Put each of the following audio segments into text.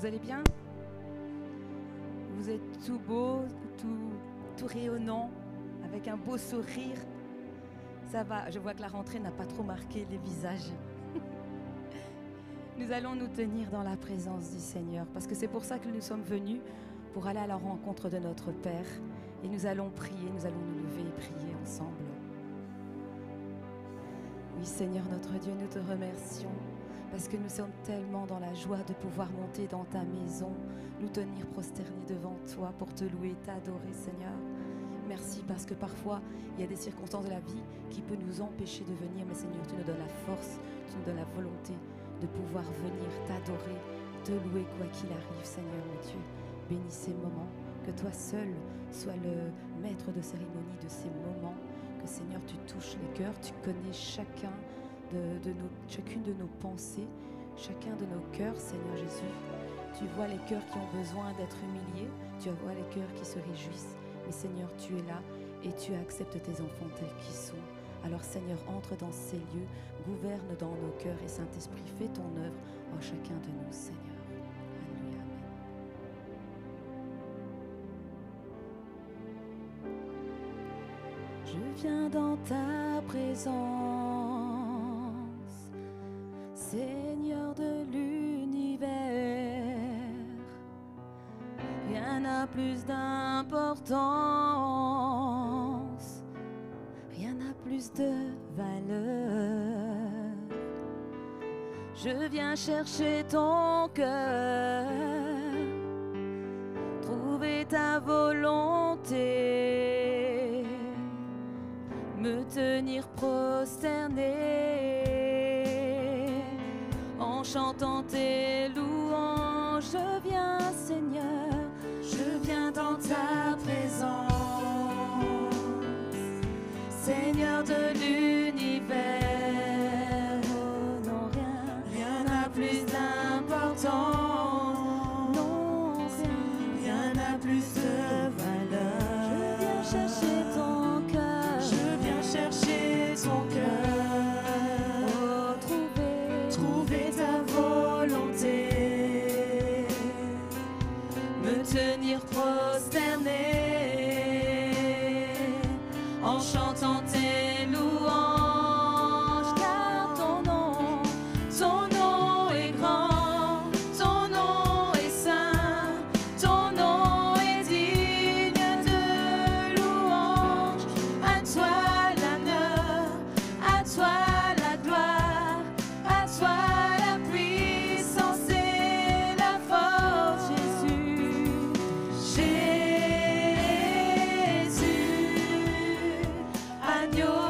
Vous allez bien? Vous êtes tout beau, tout rayonnant, avec un beau sourire. Ça va, je vois que la rentrée n'a pas trop marqué les visages. Nous allons nous tenir dans la présence du Seigneur, parce que c'est pour ça que nous sommes venus, pour aller à la rencontre de notre Père. Et nous allons prier, nous allons nous lever et prier ensemble. Oui, Seigneur notre Dieu, nous te remercions, parce que nous sommes tellement dans la joie de pouvoir monter dans ta maison, nous tenir prosternés devant toi pour te louer, t'adorer, Seigneur. Merci parce que parfois, il y a des circonstances de la vie qui peuvent nous empêcher de venir. Mais Seigneur, tu nous donnes la force, tu nous donnes la volonté de pouvoir venir t'adorer, te louer quoi qu'il arrive, Seigneur mon Dieu. Bénis ces moments, que toi seul sois le maître de cérémonie de ces moments. Que Seigneur, tu touches les cœurs, tu connais chacune de nos pensées, chacun de nos cœurs, Seigneur Jésus. Tu vois les cœurs qui ont besoin d'être humiliés, tu vois les cœurs qui se réjouissent. Mais Seigneur, tu es là et tu acceptes tes enfants tels qu'ils sont. Alors Seigneur, entre dans ces lieux, gouverne dans nos cœurs et Saint-Esprit, fais ton œuvre en chacun de nous, Seigneur. Alléluia, amen. Je viens dans ta présence, Seigneur de l'univers. Rien n'a plus d'importance, rien n'a plus de valeur. Je viens chercher ton cœur, trouver ta volonté, me tenir prosterné en chantant tes louanges. Je viens, Seigneur, je viens dans ta présence, Seigneur de l'univers. Oh non, rien n'a plus d'importance, non, rien n'a plus de valeur. Je viens chercher ton cœur, je viens chercher ton cœur, oh, trouver ta volonté, me tenir prosterné en chantant tes louanges, car ton nom est grand, ton nom est saint, ton nom est digne de louange. À toi l'honneur, à toi la gloire, à toi la puissance et la force, Jésus. Jésus, agneau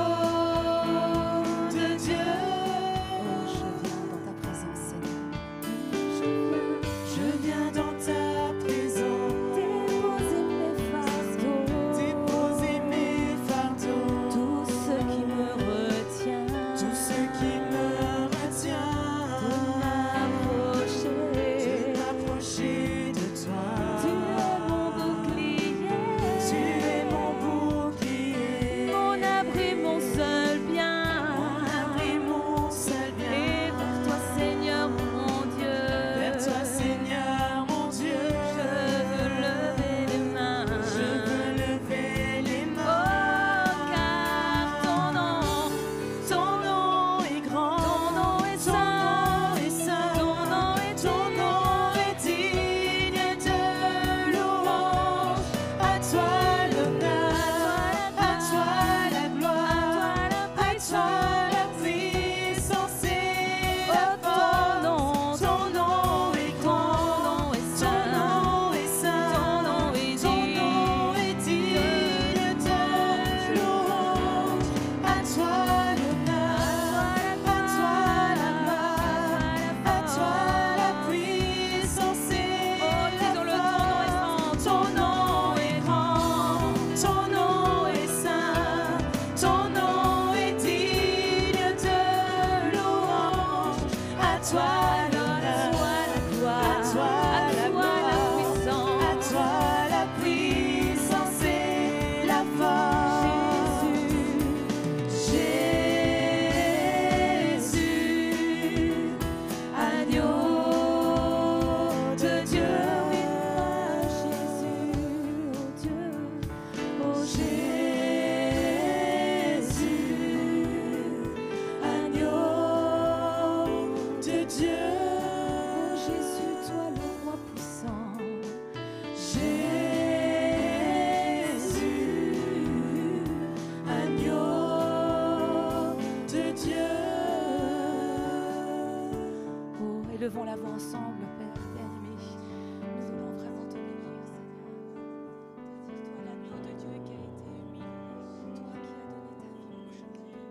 élevons la voix ensemble, Père bien-aimé. Nous voulons vraiment te bénir, Seigneur. Te dire, toi, l'agneau de Dieu qui a été humilié, toi qui as donné ta vie pour chacun de nous,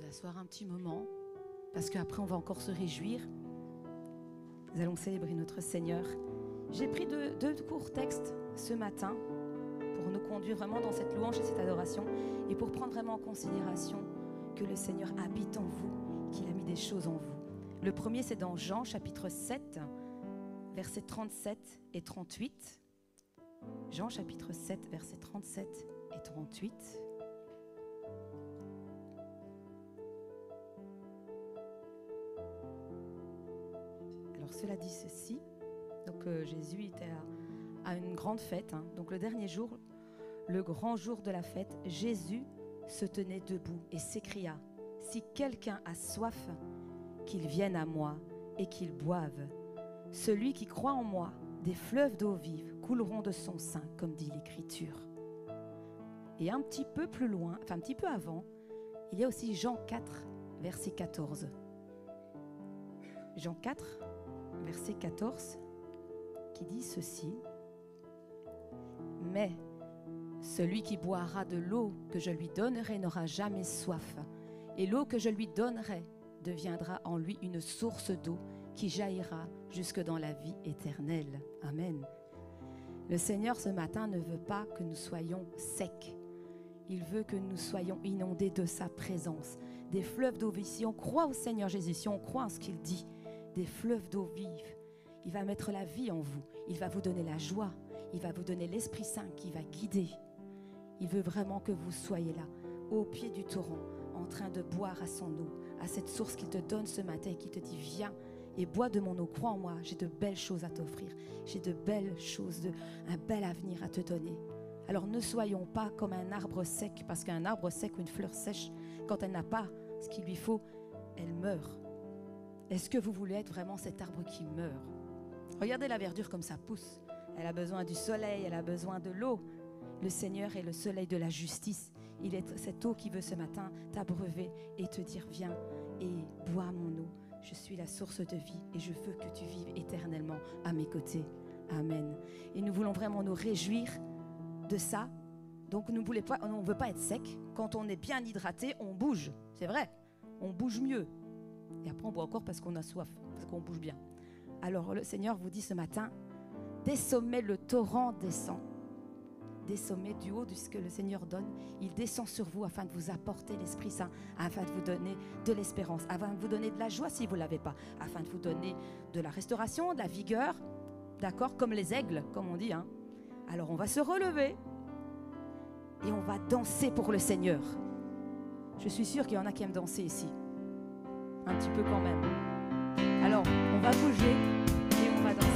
asseoir un petit moment, parce qu'après on va encore se réjouir. Nous allons célébrer notre Seigneur. J'ai pris deux courts textes ce matin pour nous conduire vraiment dans cette louange et cette adoration, et pour prendre vraiment en considération que le Seigneur habite en vous, qu'il a mis des choses en vous. Le premier, c'est dans Jean chapitre 7, versets 37 et 38. Jean chapitre 7, versets 37 et 38. Alors cela dit ceci, donc Jésus était à une grande fête, donc le dernier jour, le grand jour de la fête, Jésus se tenait debout et s'écria, « Si quelqu'un a soif, qu'il vienne à moi et qu'il boive. Celui qui croit en moi, des fleuves d'eau vive couleront de son sein, comme dit l'Écriture. » Et un petit peu plus loin, enfin un petit peu avant, il y a aussi Jean 4, verset 14. Jean 4, verset 14, qui dit ceci. « Mais celui qui boira de l'eau que je lui donnerai n'aura jamais soif, et l'eau que je lui donnerai deviendra en lui une source d'eau qui jaillira jusque dans la vie éternelle. » Amen. Le Seigneur ce matin ne veut pas que nous soyons secs. Il veut que nous soyons inondés de sa présence. Des fleuves d'eau vive. Si on croit au Seigneur Jésus, si on croit en ce qu'il dit, des fleuves d'eau vive, il va mettre la vie en vous. Il va vous donner la joie. Il va vous donner l'Esprit Saint qui va guider. Il veut vraiment que vous soyez là, au pied du torrent, en train de boire à son eau, à cette source qu'il te donne ce matin et qui te dit « Viens et bois de mon eau, crois en moi, j'ai de belles choses à t'offrir, j'ai de belles choses, un bel avenir à te donner. » Alors ne soyons pas comme un arbre sec, parce qu'un arbre sec ou une fleur sèche, quand elle n'a pas ce qu'il lui faut, elle meurt. Est-ce que vous voulez être vraiment cet arbre qui meurt? Regardez la verdure comme ça pousse. Elle a besoin du soleil, elle a besoin de l'eau. Le Seigneur est le soleil de la justice. Il est cette eau qui veut ce matin t'abreuver et te dire « Viens et bois mon eau. Je suis la source de vie et je veux que tu vives éternellement à mes côtés. » Amen. Et nous voulons vraiment nous réjouir de ça. Donc on ne veut pas être sec. Quand on est bien hydraté, on bouge. C'est vrai, on bouge mieux. Et après on boit encore parce qu'on a soif, parce qu'on bouge bien. Alors le Seigneur vous dit ce matin, des sommets le torrent descend. Des sommets du haut de ce que le Seigneur donne, il descend sur vous afin de vous apporter l'Esprit Saint, afin de vous donner de l'espérance, afin de vous donner de la joie si vous ne l'avez pas, afin de vous donner de la restauration, de la vigueur, d'accord, comme les aigles, comme on dit. Alors on va se relever et on va danser pour le Seigneur. Je suis sûre qu'il y en a qui aiment danser ici, un petit peu quand même. Alors on va bouger et on va danser.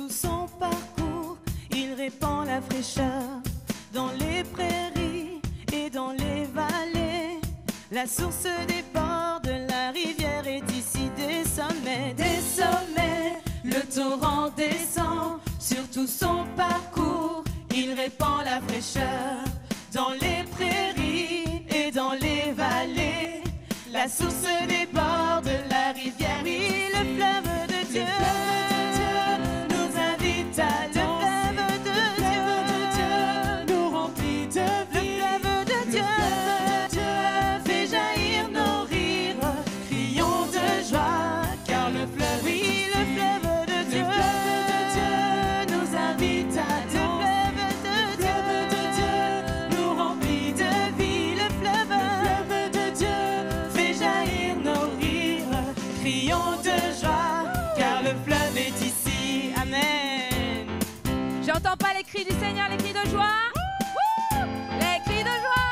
Son parcours, il répand la fraîcheur dans les prairies et dans les vallées. La source déborde, la rivière est ici. Des sommets, le torrent descend sur tout son parcours. Il répand la fraîcheur dans les prairies et dans les vallées. La source déborde, la rivière, oui, le fleuve de Dieu. faire les cris de joie. Les cris de joie.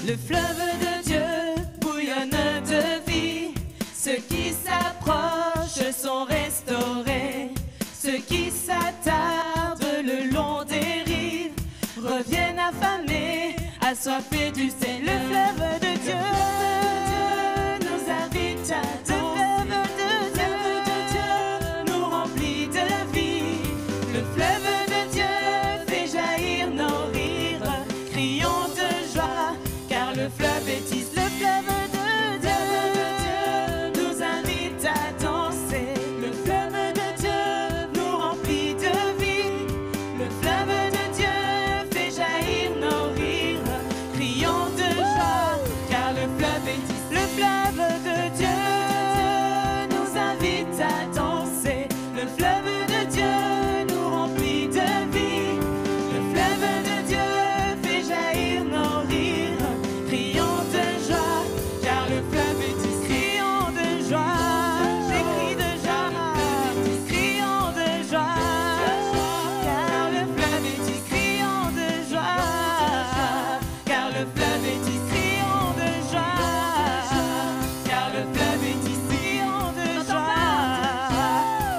Le fleuve de Dieu bouillonne de vie. Ceux qui s'approchent sont restaurés. Ceux qui s'attardent le long des rives reviennent affamés, assoiffés du Seigneur. Le fleuve de Dieu nous invite à danser. Le fleuve de Dieu nous remplit de vie. Le fleuve de Dieu fait jaillir nos rires. Crions de joie, car le fleuve est ici. Le fleuve de Dieu nous invite à danser. Le fleuve de Dieu nous remplit de vie. Le fleuve de Dieu fait jaillir nos rires. Crions de joie, car le fleuve est ici. Le fleuve de Dieu nous invite à danser. Le fleuve de Dieu nous remplit de vie. Le fleuve de Dieu fait jaillir nos rires. Crions de joie, car le fleuve est ici. Crions de joie, des cris de joie. Crions de joie, car le fleuve est ici. Crions de joie, car le fleuve est ici. Crions de joie, car le fleuve est ici. Crions de joie,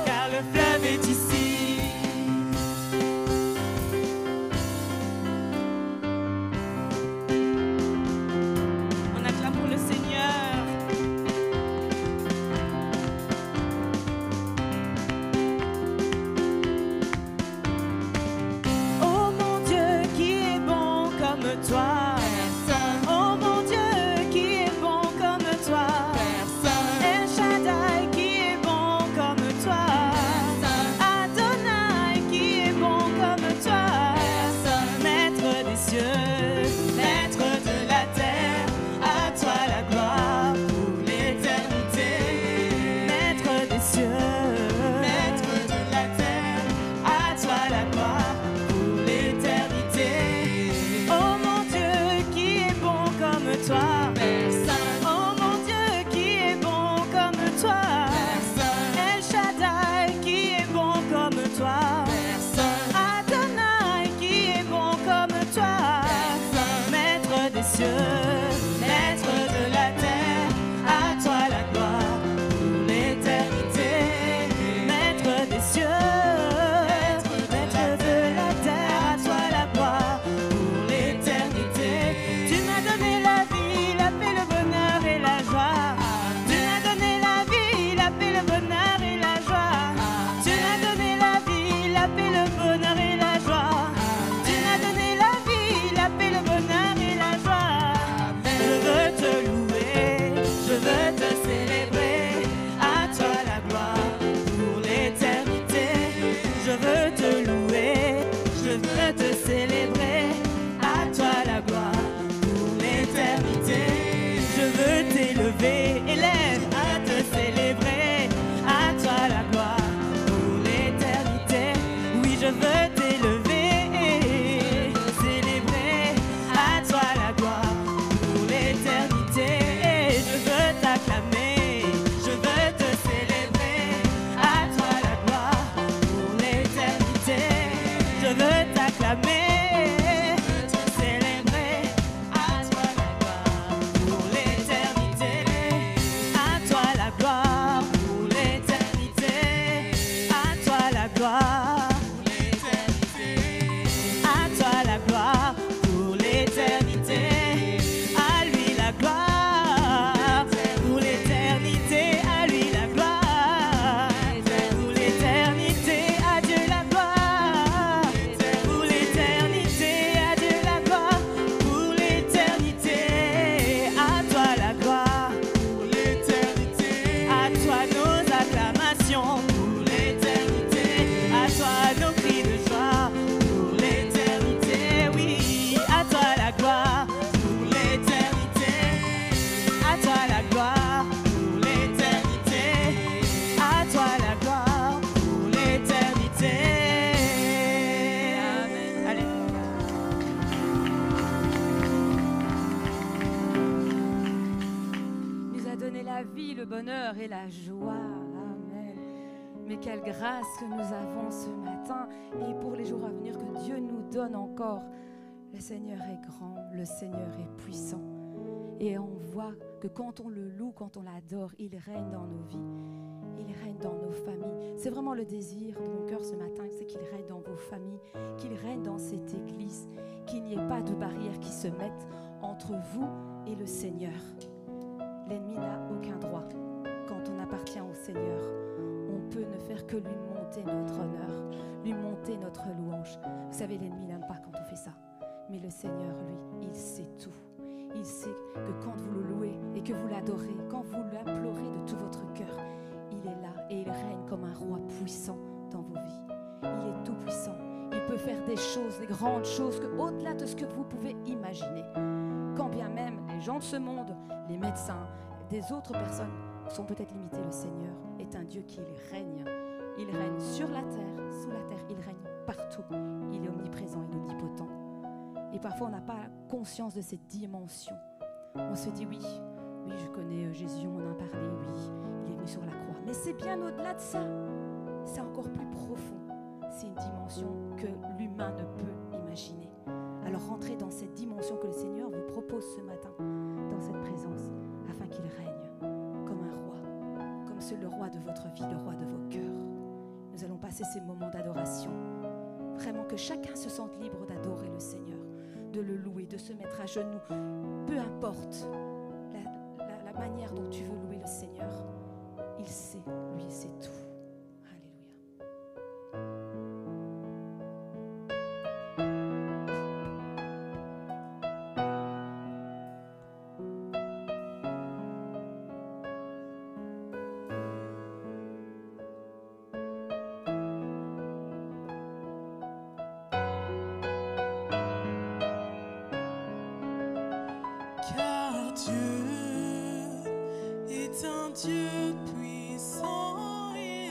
car le fleuve est ici. On acclame pour le Seigneur. Oh mon Dieu, qui est bon comme toi. Oh mon Dieu, qui est bon comme toi. El Shaddai, qui est bon comme toi. Adonai, qui est bon comme toi. Maître des cieux, maître de la terre, à toi la gloire pour l'éternité. Maître des cieux, maître de la terre, à toi la gloire pour l'éternité. Oh mon Dieu, qui est bon comme toi. Oh mon Dieu, qui est bon comme toi. El Shaddai, qui est bon comme toi. Adonai, qui est bon comme toi. Maître des cieux, maître de la terre, à toi la gloire pour l'éternité. Maître des cieux, maître de la terre, à toi la gloire pour l'éternité. Tu m'as donné la vie, la paix, le bonheur et la joie. Tu m'as donné la vie, la paix, le bonheur et la joie. Tu m'as donné la vie, la paix, le bonheur et la joie. Tu m'as donné la vie, la paix, le bonheur et la joie. Je veux te louer, je veux te célébrer. À toi la gloire pour l'éternité. Je veux te louer, je veux te célébrer. À toi la gloire pour l'éternité. Je veux t'élever, élève à te célébrer. À toi la gloire pour l'éternité. Oui, je veux t'élever et te célébrer. À toi la gloire pour l'éternité. Je veux t'acclamer, je veux te célébrer. À toi la gloire pour l'éternité. Je veux t'acclamer, te célébrer. À toi la gloire pour l'éternité. À toi la gloire pour l'éternité. À toi la gloire pour l'éternité. À toi la gloire pour l'éternité. À lui la gloire pour l'éternité. À lui la gloire pour l'éternité. À Dieu la gloire pour l'éternité. À Dieu la gloire pour l'éternité. À toi la gloire pour l'éternité. À toi nos acclamations pour l'éternité. À toi nos cris de joie pour l'éternité. Oui, à toi la gloire pour l'éternité. À toi la gloire pour l'éternité. À toi la gloire pour l'éternité. Amen. Alléluia. Il nous a donné la vie, le bonheur et la joie. Amen. Mais quelle grâce que nous avons ce matin et pour les jours à venir que Dieu nous donne encore. Le Seigneur est grand, le Seigneur est puissant. Et on voit que quand on le loue, quand on l'adore, il règne dans nos vies, il règne dans nos familles. C'est vraiment le désir de mon cœur ce matin, c'est qu'il règne dans vos familles, qu'il règne dans cette église, qu'il n'y ait pas de barrières qui se mettent entre vous et le Seigneur. L'ennemi n'a aucun droit. Quand on appartient au Seigneur, on peut ne faire que lui monter notre honneur, lui monter notre louange. Vous savez, l'ennemi n'aime pas quand on fait ça. Mais le Seigneur, lui, il sait tout. Il sait que quand vous le louez et que vous l'adorez, quand vous l'implorez de tout votre cœur, il est là et il règne comme un roi puissant dans vos vies. Il est tout puissant. Il peut faire des choses, des grandes choses, au-delà de ce que vous pouvez imaginer. Quand bien même les gens de ce monde, les médecins, des autres personnes sont peut-être limités, le Seigneur est un Dieu qui règne. Il règne sur la terre, sous la terre, il règne partout. Il est omniprésent, il est omnipotent. Et parfois, on n'a pas conscience de cette dimension. On se dit, oui, je connais Jésus, on en a parlé, oui, il est venu sur la croix. Mais c'est bien au-delà de ça. C'est encore plus profond. C'est une dimension que l'humain ne peut imaginer. Alors, rentrez dans cette dimension que le Seigneur vous propose ce matin, dans cette présence, afin qu'il règne comme un roi, comme le roi de votre vie, le roi de vos cœurs. Nous allons passer ces moments d'adoration. Vraiment que chacun se sente libre d'adorer le Seigneur, de le louer, de se mettre à genoux. Peu importe la manière dont tu veux louer le Seigneur, il sait, lui, il sait tout. Car Dieu est un Dieu puissant et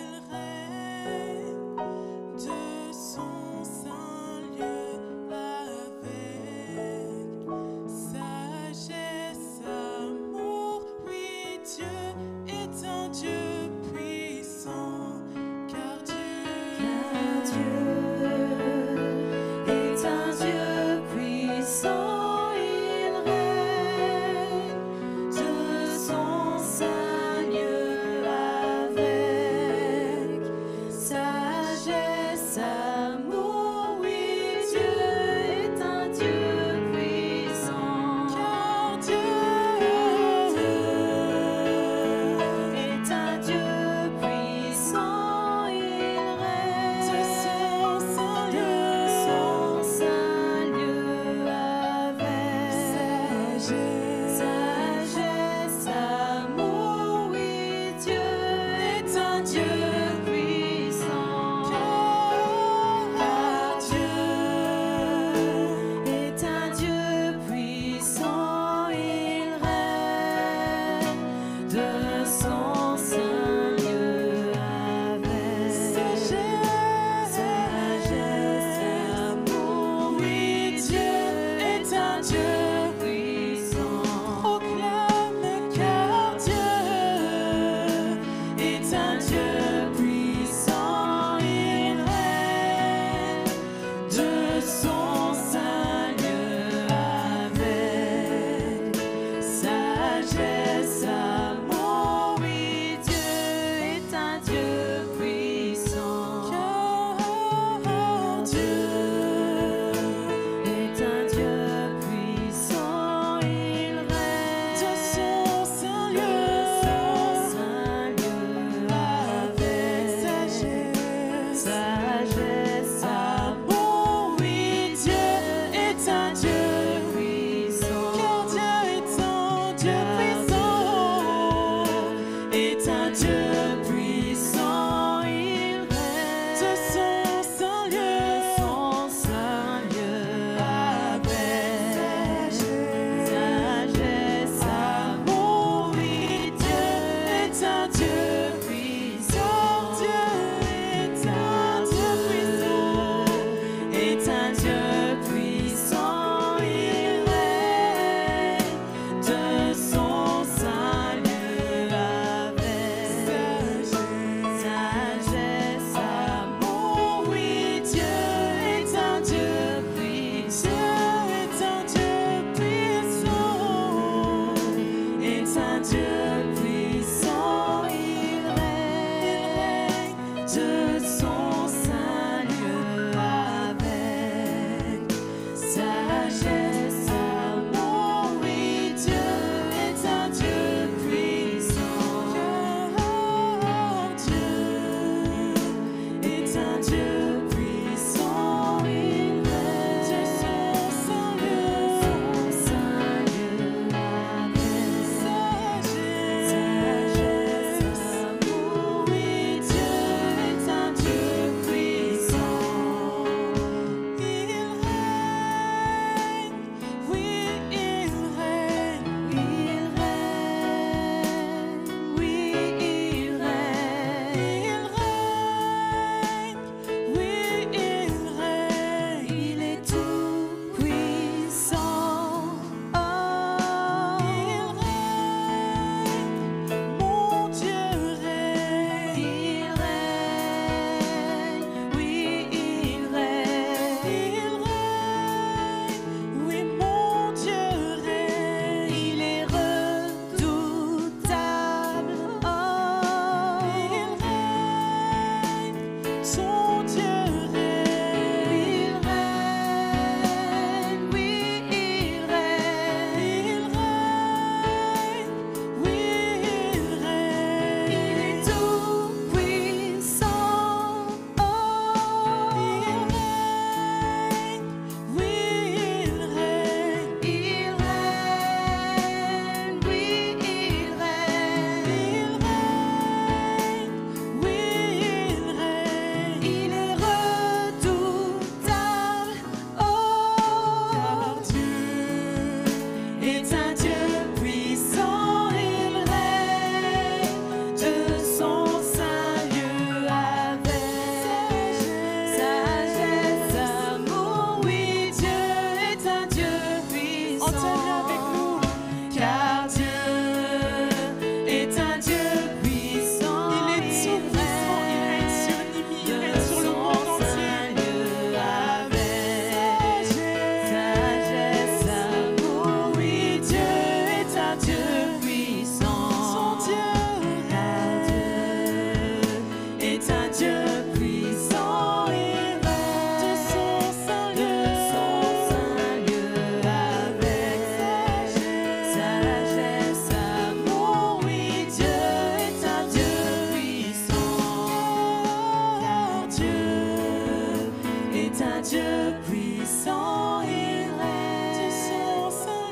Dieu puissant, il règne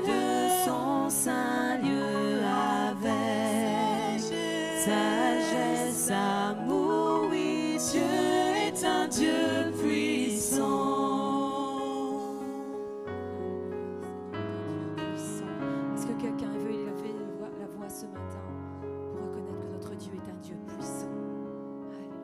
de son saint lieu avec sagesse, amour, oui, Dieu est un Dieu puissant. Est-ce que quelqu'un veut élever la voix ce matin pour reconnaître que notre Dieu est un Dieu puissant? Alléluia.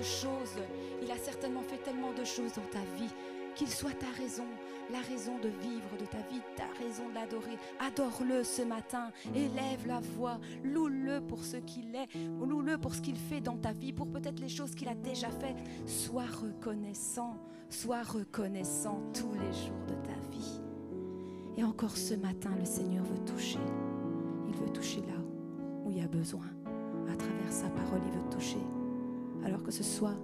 de choses, il a certainement fait tellement de choses dans ta vie, qu'il soit ta raison, la raison de vivre de ta vie, ta raison de l'adorer. Adore-le ce matin, élève la voix, loue-le pour ce qu'il est, loue-le pour ce qu'il fait dans ta vie, pour peut-être les choses qu'il a déjà faites. Sois reconnaissant tous les jours de ta vie. Et encore ce matin, le Seigneur veut toucher. Il veut toucher là où il y a besoin. À travers sa parole, il veut toucher. Alors que ce soit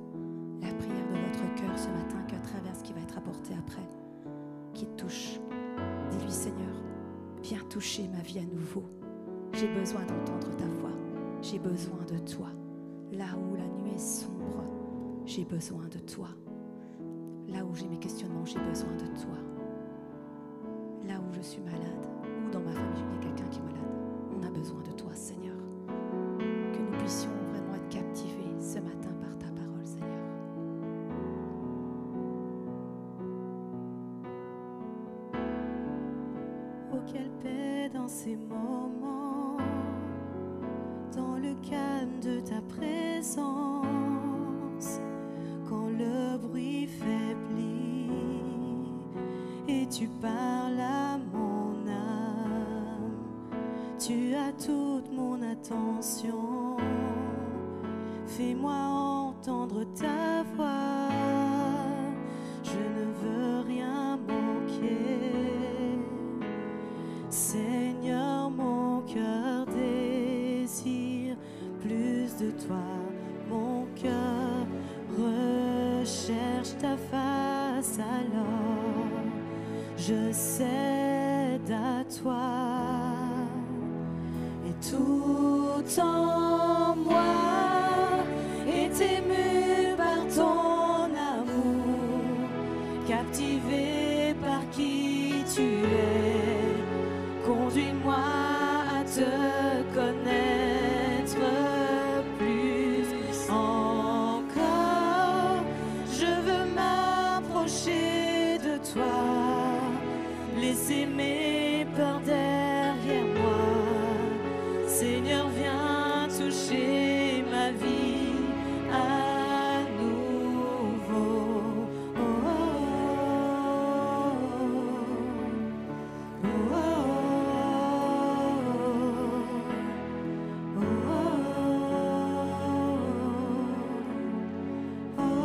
la prière de votre cœur ce matin, qu'à travers ce qui va être apporté après, qui te touche. Dis-lui, Seigneur, viens toucher ma vie à nouveau. J'ai besoin d'entendre ta voix. J'ai besoin de toi. Là où la nuit est sombre, j'ai besoin de toi. Là où j'ai mes questionnements, j'ai besoin de toi. Là où je suis malade, ou dans ma famille, il y a quelqu'un qui est malade, on a besoin de toi, Seigneur. Que nous puissions vraiment être captivés ce matin par ta parole, Seigneur. Oh, quelle paix dans ces moments, dans le calme de ta présence, quand le bruit faiblit et tu parles à mon âme. Tu as toute mon attention, fais-moi entendre ta voix, je ne veux rien manquer. Seigneur, mon cœur désire plus de toi, mon cœur recherche ta face, alors je cède à toi. Et tout en moi est ému par ton amour, captivé par qui tu es. Conduis-moi à te connaître plus encore. Je veux m'approcher de toi, laisser mes peurs derrière moi. Seigneur, viens toucher ma vie à nouveau. Oh, oh, oh, oh,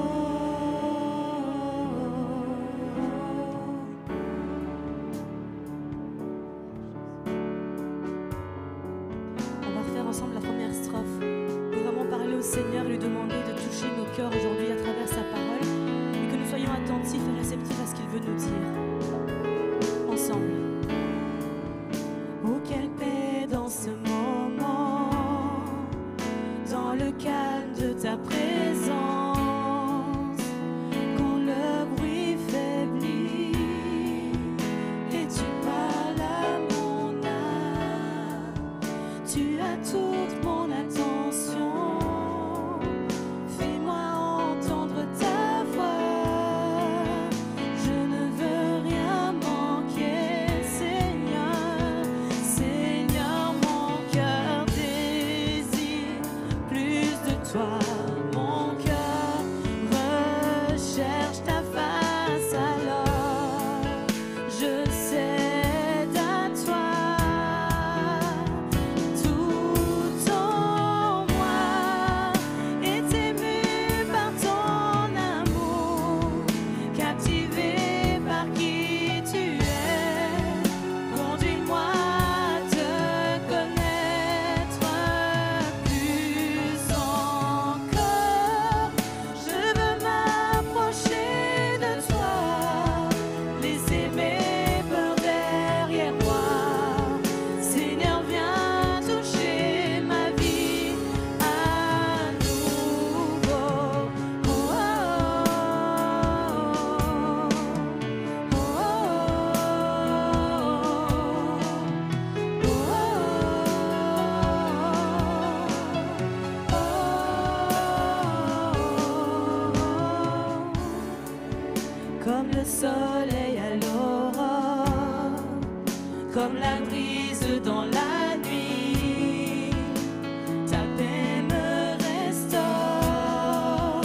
ensemble la première strophe pour vraiment parler au Seigneur et lui demander de toucher nos cœurs aujourd'hui à travers sa parole et que nous soyons attentifs et réceptifs à ce qu'il veut nous dire ensemble. Oh, quelle paix dans ce moment, dans le calme de ta présence, quand le bruit faiblit et tu parles à mon âme. Tu as toute mon attention, fais-moi entendre ta voix, je ne veux rien manquer. Seigneur, Seigneur, mon cœur désire plus de toi, mon cœur recherche ta face, alors je cède à toi. Comme le soleil à l'aurore, comme la brise dans la nuit, ta paix me restaure.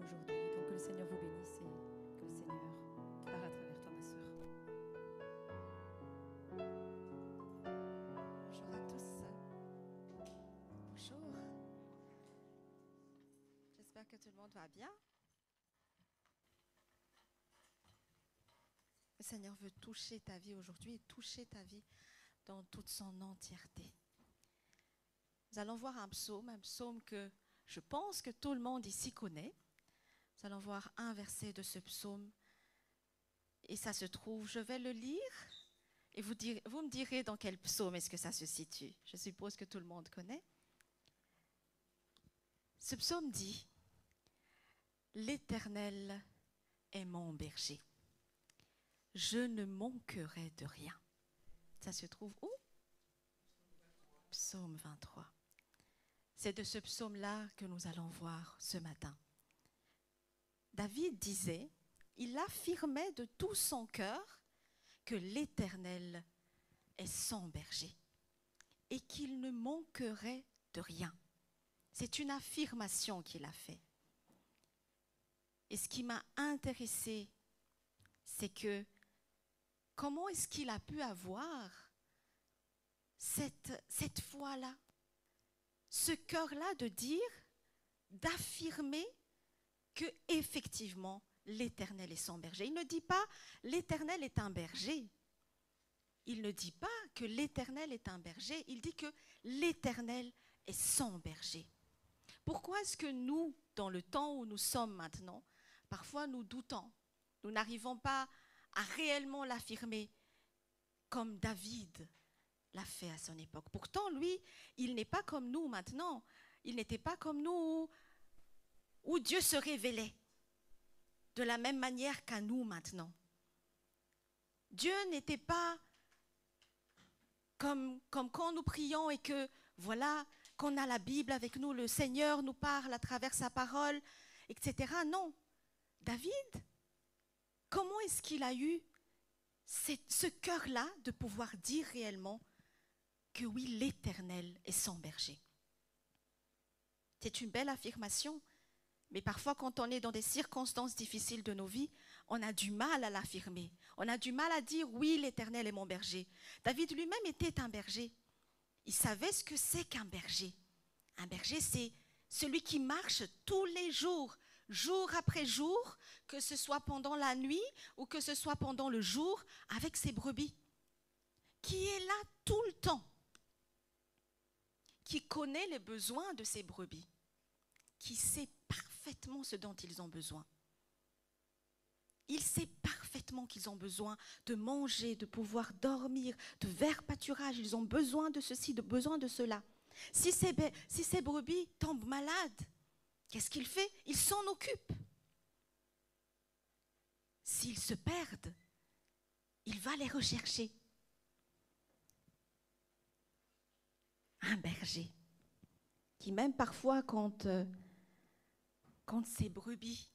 aujourd'hui. Donc que le Seigneur vous bénisse et que le Seigneur parle à travers toi, ma sœur. Bonjour à tous. Bonjour. J'espère que tout le monde va bien. Le Seigneur veut toucher ta vie aujourd'hui et toucher ta vie dans toute son entièreté. Nous allons voir un psaume que je pense que tout le monde ici connaît. Nous allons voir un verset de ce psaume et ça se trouve, je vais le lire et vous me direz dans quel psaume est-ce que ça se situe. Je suppose que tout le monde connaît. Ce psaume dit « L'Éternel est mon berger. Je ne manquerai de rien. » Ça se trouve où? Psaume 23. C'est de ce psaume-là que nous allons voir ce matin. David disait, il affirmait de tout son cœur que l'Éternel est son berger et qu'il ne manquerait de rien. C'est une affirmation qu'il a faite. Et ce qui m'a intéressée, c'est que comment est-ce qu'il a pu avoir cette foi-là, ce cœur-là de dire, d'affirmer que effectivement l'Éternel est son berger. Il ne dit pas l'Éternel est un berger. Il ne dit pas que l'Éternel est un berger. Il dit que l'Éternel est son berger. Pourquoi est-ce que nous, dans le temps où nous sommes maintenant, parfois nous doutons, nous n'arrivons pas à réellement l'affirmer comme David l'a fait à son époque. Pourtant, lui, il n'est pas comme nous maintenant. Il n'était pas comme nous où Dieu se révélait de la même manière qu'à nous maintenant. Dieu n'était pas comme quand nous prions et que, voilà, qu'on a la Bible avec nous, le Seigneur nous parle à travers sa parole, etc. Non. David, comment est-ce qu'il a eu ce cœur-là de pouvoir dire réellement que oui, l'Éternel est son berger? C'est une belle affirmation, mais parfois quand on est dans des circonstances difficiles de nos vies, on a du mal à l'affirmer. On a du mal à dire oui, l'Éternel est mon berger. David lui-même était un berger. Il savait ce que c'est qu'un berger. Un berger, c'est celui qui marche tous les jours, jour après jour, que ce soit pendant la nuit ou que ce soit pendant le jour, avec ses brebis, qui est là tout le temps, qui connaît les besoins de ses brebis, qui sait parfaitement ce dont ils ont besoin. Il sait parfaitement qu'ils ont besoin de manger, de pouvoir dormir, de vert pâturage. Ils ont besoin de ceci, de besoin de cela. Si ces brebis tombent malades, qu'est-ce qu'il fait? Il s'en occupe. S'ils se perdent, il va les rechercher. Un berger qui même parfois quand ces brebis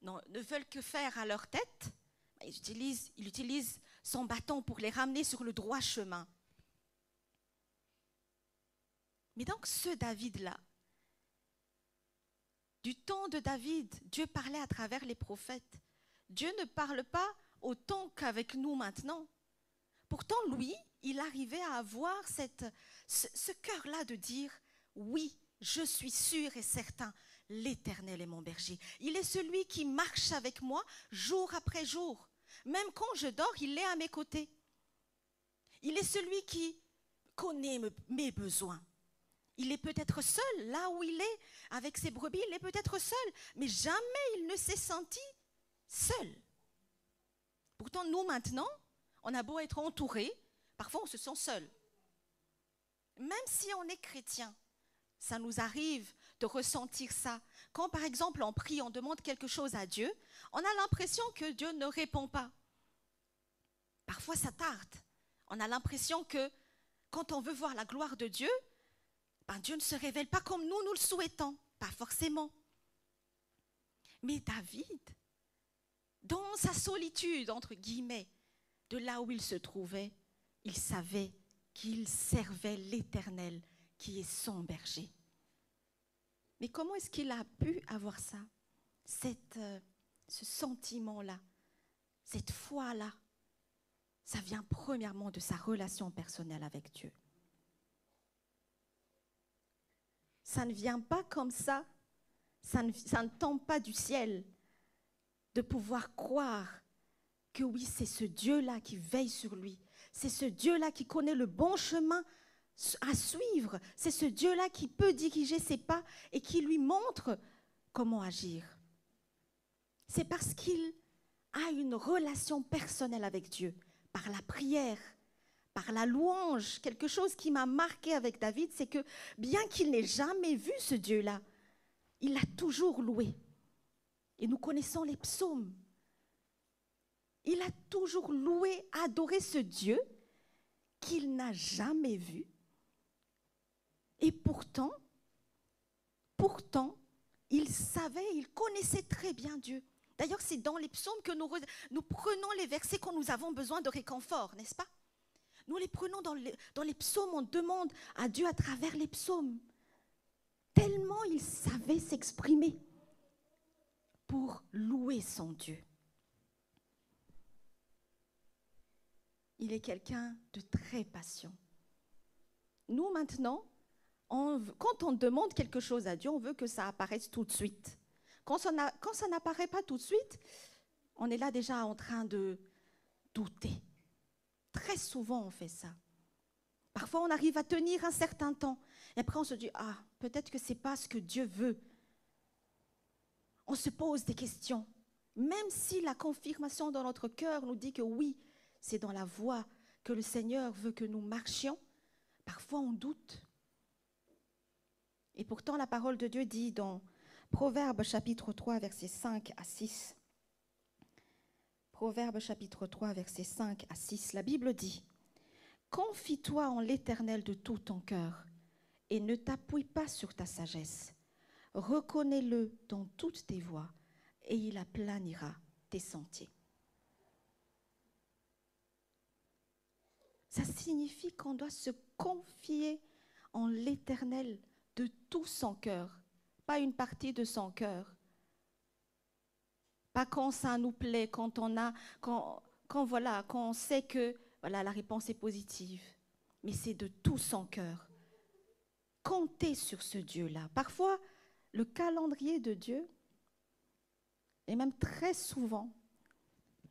ne veulent que faire à leur tête, il utilise son bâton pour les ramener sur le droit chemin. Mais donc ce David-là, du temps de David, Dieu parlait à travers les prophètes. Dieu ne parle pas autant qu'avec nous maintenant. Pourtant, lui, il arrivait à avoir ce cœur-là de dire, oui, je suis sûr et certain, l'Éternel est mon berger. Il est celui qui marche avec moi jour après jour. Même quand je dors, il est à mes côtés. Il est celui qui connaît mes besoins. Il est peut-être seul, là où il est, avec ses brebis, il est peut-être seul, mais jamais il ne s'est senti seul. Pourtant, nous maintenant, on a beau être entourés, parfois on se sent seul. Même si on est chrétien, ça nous arrive de ressentir ça. Quand par exemple on prie, on demande quelque chose à Dieu, on a l'impression que Dieu ne répond pas. Parfois ça tarde. On a l'impression que quand on veut voir la gloire de Dieu, Dieu ne se révèle pas comme nous le souhaitons, pas forcément. Mais David, dans sa solitude, entre guillemets, de là où il se trouvait, il savait qu'il servait l'Éternel qui est son berger. Mais comment est-ce qu'il a pu avoir ça? ce sentiment-là, cette foi-là, ça vient premièrement de sa relation personnelle avec Dieu. Ça ne vient pas comme ça ne tombe pas du ciel de pouvoir croire que oui, c'est ce Dieu-là qui veille sur lui. C'est ce Dieu-là qui connaît le bon chemin à suivre. C'est ce Dieu-là qui peut diriger ses pas et qui lui montre comment agir. C'est parce qu'il a une relation personnelle avec Dieu, par la prière, par la louange. Quelque chose qui m'a marqué avec David, c'est que bien qu'il n'ait jamais vu ce Dieu-là, il l'a toujours loué. Et nous connaissons les psaumes. Il a toujours loué, adoré ce Dieu qu'il n'a jamais vu. Et pourtant, il savait, il connaissait très bien Dieu. D'ailleurs, c'est dans les psaumes que nous prenons les versets quand nous avons besoin de réconfort, n'est-ce pas? Nous les prenons dans les psaumes, on demande à Dieu à travers les psaumes. Tellement il savait s'exprimer pour louer son Dieu. Il est quelqu'un de très patient. Nous, maintenant, quand on demande quelque chose à Dieu, on veut que ça apparaisse tout de suite. Quand ça n'apparaît pas tout de suite, on est là déjà en train de douter. Très souvent, on fait ça. Parfois, on arrive à tenir un certain temps. Et après, on se dit, peut-être que ce n'est pas ce que Dieu veut. On se pose des questions. Même si la confirmation dans notre cœur nous dit que oui, c'est dans la voie que le Seigneur veut que nous marchions, parfois on doute. Et pourtant, la parole de Dieu dit dans Proverbes chapitre 3, versets 5 à 6. Proverbes chapitre 3, versets 5 à 6, la Bible dit « Confie-toi en l'Éternel de tout ton cœur et ne t'appuie pas sur ta sagesse. Reconnais-le dans toutes tes voies et il aplanira tes sentiers. » Ça signifie qu'on doit se confier en l'Éternel de tout son cœur, pas une partie de son cœur. Pas quand ça nous plaît, quand on sait que la réponse est positive, mais c'est de tout son cœur. Comptez sur ce Dieu-là. Parfois, le calendrier de Dieu, et même très souvent,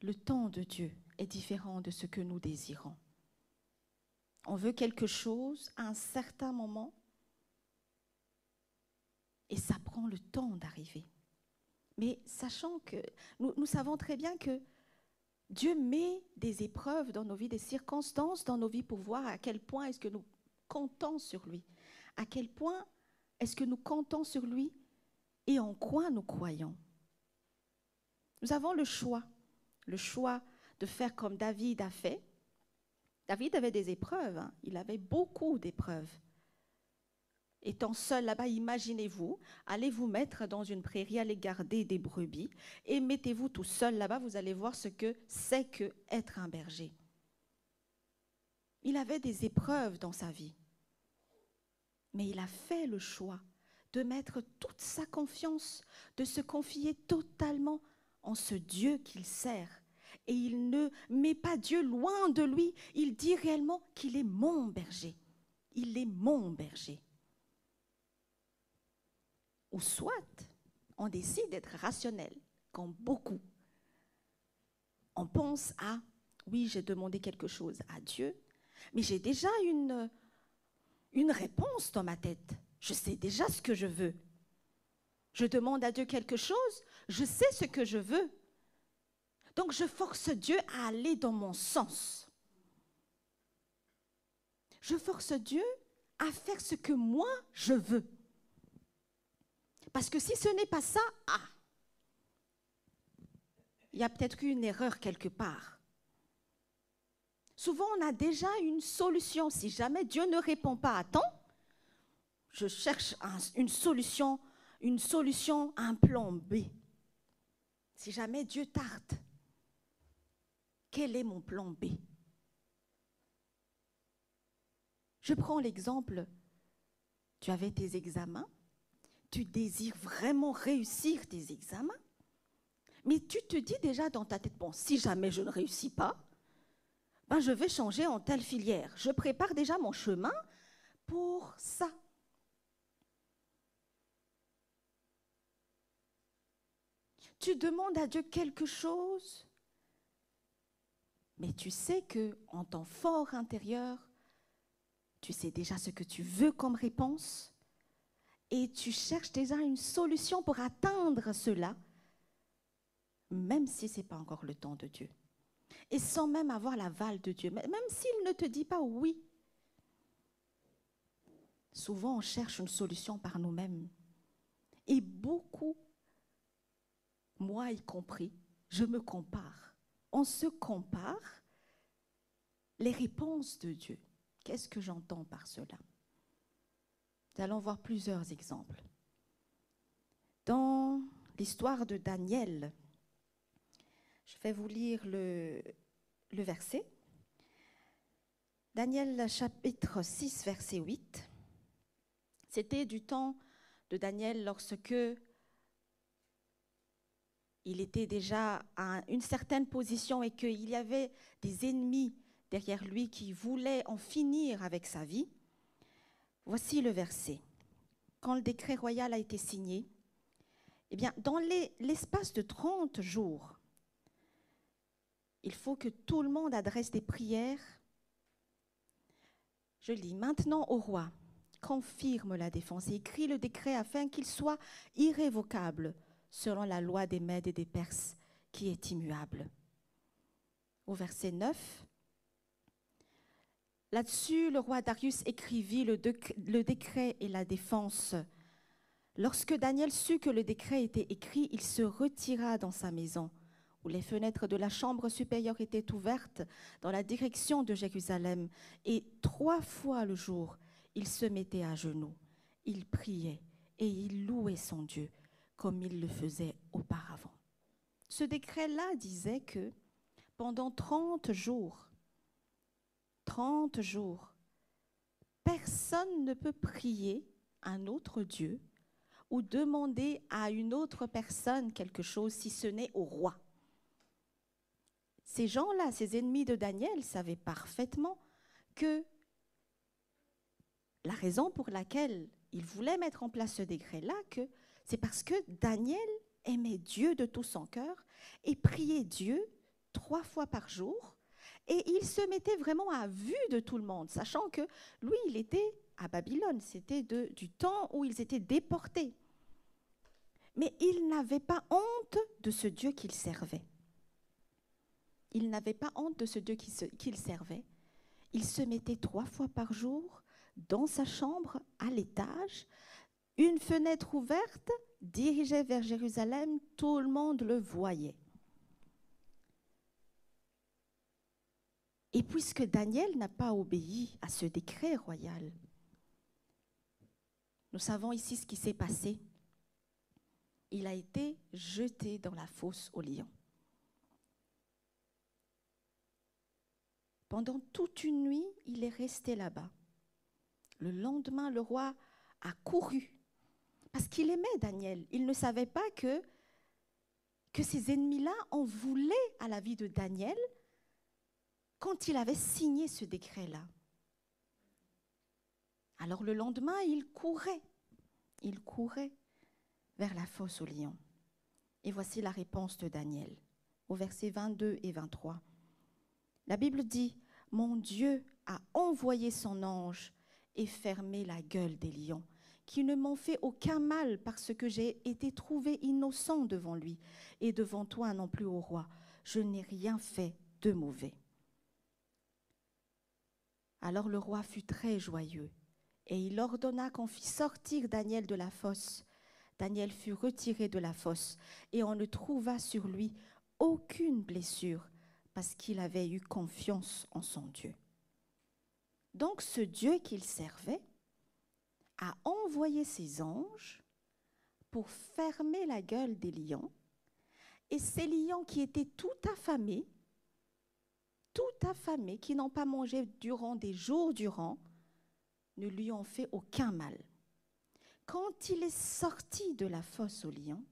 le temps de Dieu est différent de ce que nous désirons. On veut quelque chose à un certain moment et ça prend le temps d'arriver. Mais sachant que nous savons très bien que Dieu met des épreuves dans nos vies, des circonstances dans nos vies pour voir à quel point est-ce que nous comptons sur lui, à quel point est-ce que nous comptons sur lui et en quoi nous croyons. Nous avons le choix de faire comme David a fait. David avait des épreuves, il avait beaucoup d'épreuves. Étant seul là-bas, imaginez-vous, allez vous mettre dans une prairie, allez garder des brebis et mettez-vous tout seul là-bas, vous allez voir ce que c'est qu'être un berger. Il avait des épreuves dans sa vie, mais il a fait le choix de mettre toute sa confiance, de se confier totalement en ce Dieu qu'il sert. Et il ne met pas Dieu loin de lui, il dit réellement qu'il est mon berger. Il est mon berger. Ou soit, on décide d'être rationnel, comme beaucoup. On pense à, oui, j'ai demandé quelque chose à Dieu, mais j'ai déjà une réponse dans ma tête. Je sais déjà ce que je veux. Je demande à Dieu quelque chose, je sais ce que je veux. Donc, je force Dieu à aller dans mon sens. Je force Dieu à faire ce que moi, je veux. Parce que si ce n'est pas ça, il y a peut-être eu une erreur quelque part. Souvent, on a déjà une solution. Si jamais Dieu ne répond pas à temps, je cherche une solution, un plan B. Si jamais Dieu tarde, quel est mon plan B? Je prends l'exemple, tu avais tes examens, tu désires vraiment réussir tes examens, Mais tu te dis déjà dans ta tête, bon, si jamais je ne réussis pas, ben je vais changer en telle filière. Je prépare déjà mon chemin pour ça. Tu demandes à Dieu quelque chose, mais tu sais que en ton fort intérieur, tu sais déjà ce que tu veux comme réponse et tu cherches déjà une solution pour atteindre cela, même si ce n'est pas encore le temps de Dieu. Et sans même avoir l'aval de Dieu, même s'il ne te dit pas oui. Souvent, on cherche une solution par nous-mêmes. Et beaucoup, moi y compris, je me compare. On se compare les réponses de Dieu. Qu'est-ce que j'entends par cela? Nous allons voir plusieurs exemples. Dans l'histoire de Daniel, je vais vous lire le verset. Daniel chapitre 6, verset 8. C'était du temps de Daniel lorsque il était déjà à une certaine position et qu'il y avait des ennemis derrière lui qui voulaient en finir avec sa vie. Voici le verset. Quand le décret royal a été signé, eh bien, dans l'espace de 30 jours, il faut que tout le monde adresse des prières. Je lis, maintenant au roi, confirme la défense et écrit le décret afin qu'il soit irrévocable selon la loi des Mèdes et des Perses qui est immuable. Au verset 9, là-dessus, le roi Darius écrivit le décret et la défense. Lorsque Daniel sut que le décret était écrit, il se retira dans sa maison, où les fenêtres de la chambre supérieure étaient ouvertes dans la direction de Jérusalem. Et 3 fois le jour, il se mettait à genoux, il priait et il louait son Dieu, comme il le faisait auparavant. Ce décret-là disait que pendant 30 jours, personne ne peut prier un autre Dieu ou demander à une autre personne quelque chose si ce n'est au roi. Ces gens-là, ces ennemis de Daniel, savaient parfaitement que la raison pour laquelle ils voulaient mettre en place ce décret-là, c'est parce que Daniel aimait Dieu de tout son cœur et priait Dieu 3 fois par jour. Et il se mettait vraiment à vue de tout le monde, sachant que lui, il était à Babylone. C'était du temps où ils étaient déportés. Mais il n'avait pas honte de ce Dieu qu'il servait. Il n'avait pas honte de ce Dieu qu'il servait. Il se mettait 3 fois par jour dans sa chambre, à l'étage, une fenêtre ouverte, dirigée vers Jérusalem, tout le monde le voyait. Et puisque Daniel n'a pas obéi à ce décret royal, nous savons ici ce qui s'est passé. Il a été jeté dans la fosse aux lions. Pendant toute une nuit, il est resté là-bas. Le lendemain, le roi a couru parce qu'il aimait Daniel. Il ne savait pas que ces ennemis-là en voulaient à la vie de Daniel quand il avait signé ce décret-là. Alors le lendemain, il courait vers la fosse aux lions. Et voici la réponse de Daniel, au verset 22 et 23. La Bible dit, « Mon Dieu a envoyé son ange et fermé la gueule des lions, qui ne m'ont fait aucun mal parce que j'ai été trouvé innocent devant lui et devant toi non plus, ô roi. Je n'ai rien fait de mauvais. » Alors le roi fut très joyeux et il ordonna qu'on fît sortir Daniel de la fosse. Daniel fut retiré de la fosse et on ne trouva sur lui aucune blessure parce qu'il avait eu confiance en son Dieu. Donc ce Dieu qu'il servait a envoyé ses anges pour fermer la gueule des lions, et ces lions qui étaient tout affamés, qui n'ont pas mangé durant des jours durant, ne lui ont fait aucun mal. Quand il est sorti de la fosse aux lions,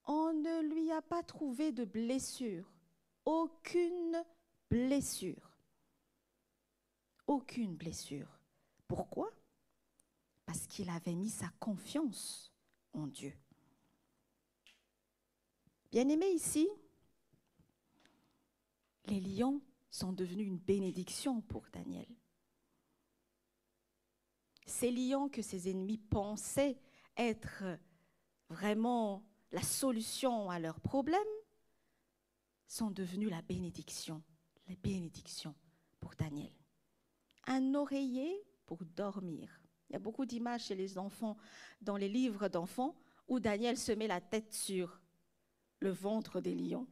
On ne lui a pas trouvé de blessure, aucune blessure. Aucune blessure. Pourquoi? Parce qu'il avait mis sa confiance en Dieu. Bien-aimés, ici, les lions sont devenus une bénédiction pour Daniel. Ces lions que ses ennemis pensaient être vraiment la solution à leurs problèmes sont devenus la bénédiction, les bénédictions pour Daniel. Un oreiller pour dormir. Il y a beaucoup d'images chez les enfants, dans les livres d'enfants, où Daniel se met la tête sur le ventre des lions.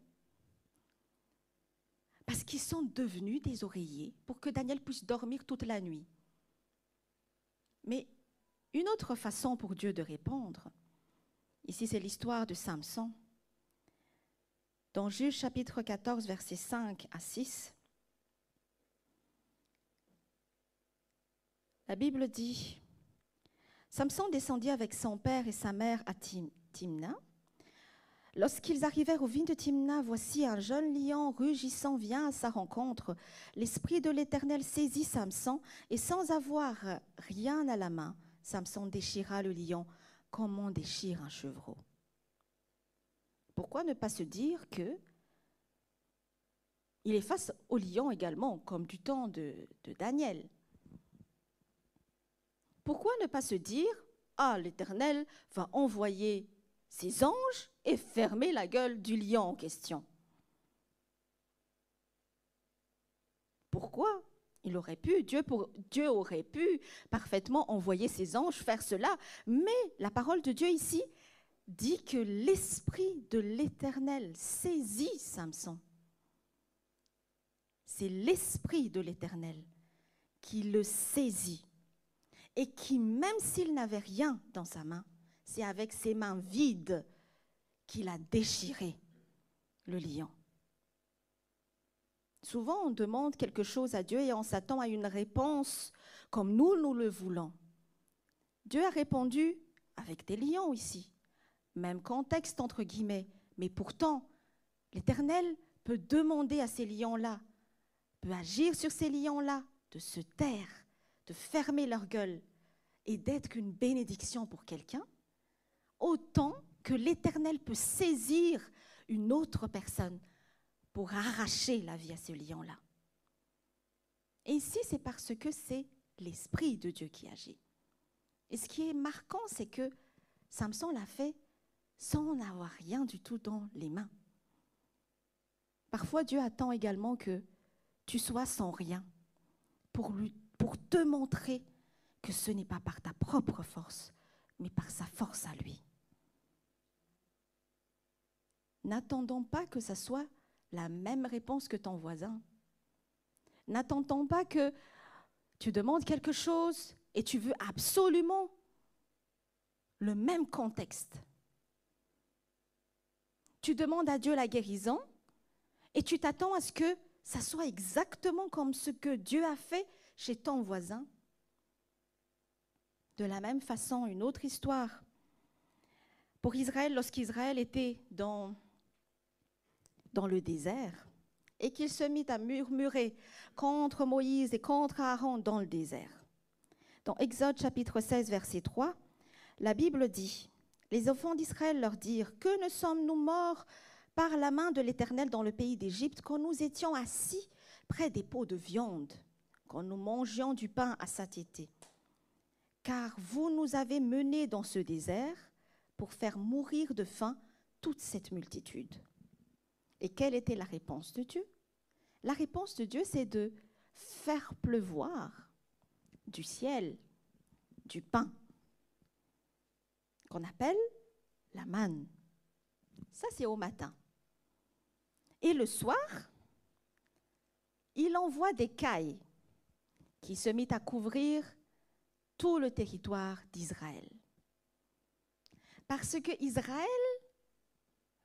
Parce qu'ils sont devenus des oreillers pour que Daniel puisse dormir toute la nuit. Mais une autre façon pour Dieu de répondre, ici c'est l'histoire de Samson. Dans Juge chapitre 14, versets 5 à 6, la Bible dit, Samson descendit avec son père et sa mère à Timna. Lorsqu'ils arrivèrent aux vignes de Timna, voici un jeune lion rugissant vient à sa rencontre. L'Esprit de l'Éternel saisit Samson et sans avoir rien à la main, Samson déchira le lion comme on déchire un chevreau. Pourquoi ne pas se dire que il est face au lion également, comme du temps de Daniel? Pourquoi ne pas se dire, ah, l'Éternel va envoyer ses anges et fermer la gueule du lion en question? Pourquoi? Il aurait pu, Dieu aurait pu parfaitement envoyer ses anges faire cela, mais la parole de Dieu ici dit que l'Esprit de l'Éternel saisit Samson. C'est l'Esprit de l'Éternel qui le saisit et qui, même s'il n'avait rien dans sa main, c'est avec ses mains vides qu'il a déchiré le lion. Souvent, on demande quelque chose à Dieu et on s'attend à une réponse comme nous le voulons. Dieu a répondu avec des lions ici, même contexte entre guillemets, mais pourtant, l'Éternel peut demander à ces lions-là, peut agir sur ces lions-là, de se taire, de fermer leur gueule et d'être qu'une bénédiction pour quelqu'un, autant que l'Éternel peut saisir une autre personne pour arracher la vie à ce lion-là. Et ici, c'est parce que c'est l'Esprit de Dieu qui agit. Et ce qui est marquant, c'est que Samson l'a fait sans n'avoir rien du tout dans les mains. Parfois, Dieu attend également que tu sois sans rien pour te montrer que ce n'est pas par ta propre force, mais par sa force à lui. N'attendons pas que ça soit la même réponse que ton voisin. N'attendons pas que tu demandes quelque chose et tu veux absolument le même contexte. Tu demandes à Dieu la guérison et tu t'attends à ce que ça soit exactement comme ce que Dieu a fait chez ton voisin. De la même façon, une autre histoire. Pour Israël, lorsqu'Israël était dans le désert et qu'il se mit à murmurer contre Moïse et contre Aaron dans le désert. Dans Exode chapitre 16, verset 3, la Bible dit, « Les enfants d'Israël leur dirent, « Que ne sommes-nous morts par la main de l'Éternel dans le pays d'Égypte quand nous étions assis près des pots de viande, quand nous mangions du pain à satiété. Car vous nous avez menés dans ce désert pour faire mourir de faim toute cette multitude. » Et quelle était la réponse de Dieu? La réponse de Dieu, c'est de faire pleuvoir du ciel du pain, qu'on appelle la manne. Ça, c'est au matin. Et le soir, il envoie des cailles qui se mit à couvrir tout le territoire d'Israël. Parce que Israël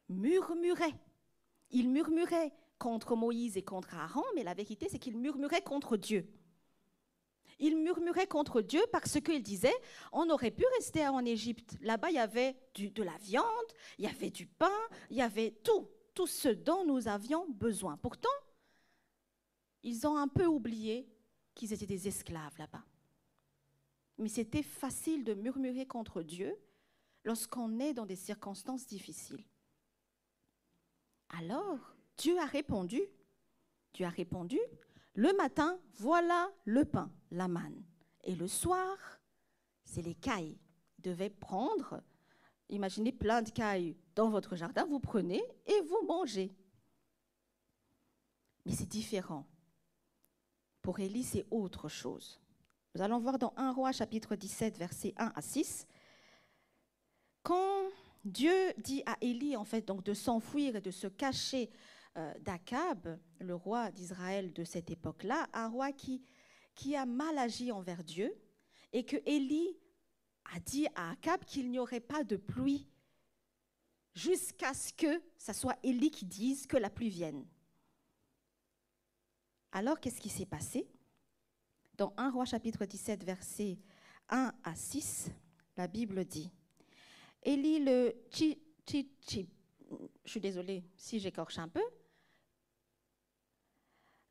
murmurait. Il murmurait contre Moïse et contre Aaron, mais la vérité, c'est qu'il murmurait contre Dieu. Ils murmuraient contre Dieu parce qu'ils disaient, on aurait pu rester en Égypte. Là-bas, il y avait de la viande, il y avait du pain, il y avait tout ce dont nous avions besoin. Pourtant, ils ont un peu oublié qu'ils étaient des esclaves là-bas. Mais c'était facile de murmurer contre Dieu lorsqu'on est dans des circonstances difficiles. Alors, Dieu a répondu. Dieu a répondu, le matin, voilà le pain, la manne. Et le soir, c'est les cailles. Vous devez prendre, imaginez plein de cailles dans votre jardin, vous prenez et vous mangez. Mais c'est différent. Pour Élie, c'est autre chose. Nous allons voir dans 1 Roi, chapitre 17, versets 1 à 6. Quand Dieu dit à Élie, en fait, donc de s'enfuir et de se cacher d'Akab, le roi d'Israël de cette époque-là, un roi qui a mal agi envers Dieu, et que Élie a dit à Akab qu'il n'y aurait pas de pluie jusqu'à ce que ce soit Élie qui dise que la pluie vienne. Alors, qu'est-ce qui s'est passé? Dans 1 Roi chapitre 17, versets 1 à 6, la Bible dit, Élie le je suis désolée si j'écorche un peu,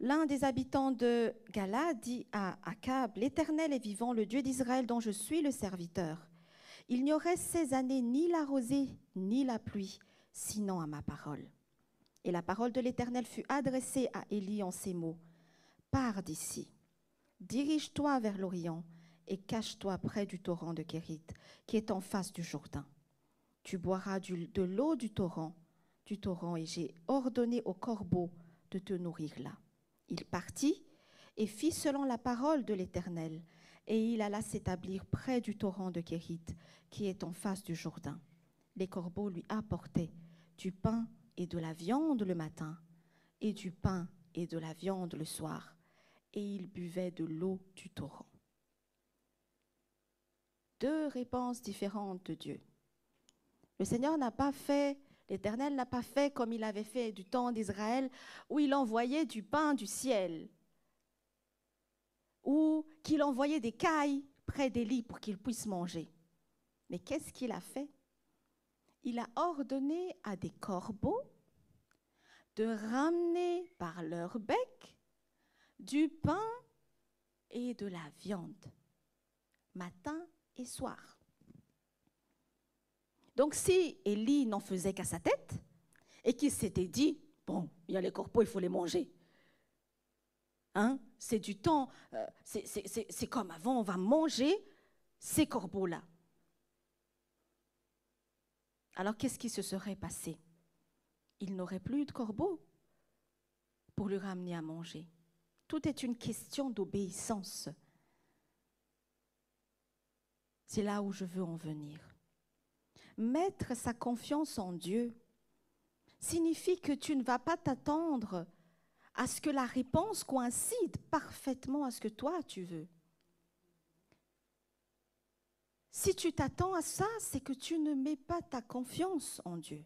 l'un des habitants de Galade dit à Akab, l'Éternel est vivant, le Dieu d'Israël dont je suis le serviteur. Il n'y aurait ces années ni la rosée ni la pluie, sinon à ma parole. Et la parole de l'Éternel fut adressée à Élie en ces mots. Pars d'ici, dirige-toi vers l'Orient et cache-toi près du torrent de Kérit, qui est en face du Jourdain. Tu boiras de l'eau du torrent, et j'ai ordonné aux corbeaux de te nourrir là. Il partit et fit selon la parole de l'Éternel, et il alla s'établir près du torrent de Kérit, qui est en face du Jourdain. Les corbeaux lui apportaient du pain et de la viande le matin, et du pain et de la viande le soir, et il buvait de l'eau du torrent. Deux réponses différentes de Dieu. Le Seigneur n'a pas fait, l'Éternel n'a pas fait comme il avait fait du temps d'Israël, où il envoyait du pain du ciel, ou qu'il envoyait des cailles près d'Élie pour qu'il puisse manger. Mais qu'est-ce qu'il a fait? Il a ordonné à des corbeaux de ramener par leur bec du pain et de la viande, matin et soir. Donc si Élie n'en faisait qu'à sa tête et qu'il s'était dit, bon, il y a les corbeaux, il faut les manger. Hein? C'est du temps, c'est comme avant, on va manger ces corbeaux-là. Alors qu'est-ce qui se serait passé? Il n'aurait plus de corbeaux pour lui ramener à manger. Tout est une question d'obéissance. C'est là où je veux en venir. Mettre sa confiance en Dieu signifie que tu ne vas pas t'attendre à ce que la réponse coïncide parfaitement à ce que toi tu veux. Si tu t'attends à ça, c'est que tu ne mets pas ta confiance en Dieu.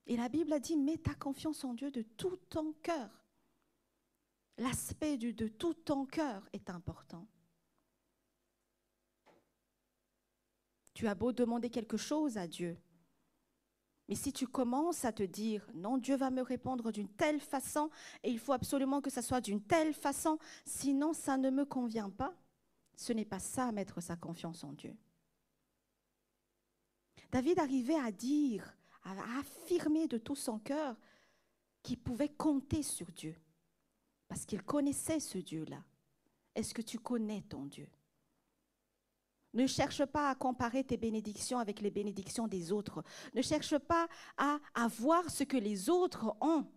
Et la Bible a dit, mets ta confiance en Dieu de tout ton cœur. L'aspect de tout ton cœur est important. Tu as beau demander quelque chose à Dieu, mais si tu commences à te dire, non, Dieu va me répondre d'une telle façon et il faut absolument que ça soit d'une telle façon, sinon ça ne me convient pas, ce n'est pas ça, mettre sa confiance en Dieu. David arrivait à dire, à affirmer de tout son cœur qu'il pouvait compter sur Dieu, parce qu'il connaissait ce Dieu-là. Est-ce que tu connais ton Dieu? Ne cherche pas à comparer tes bénédictions avec les bénédictions des autres. Ne cherche pas à avoir ce que les autres ont.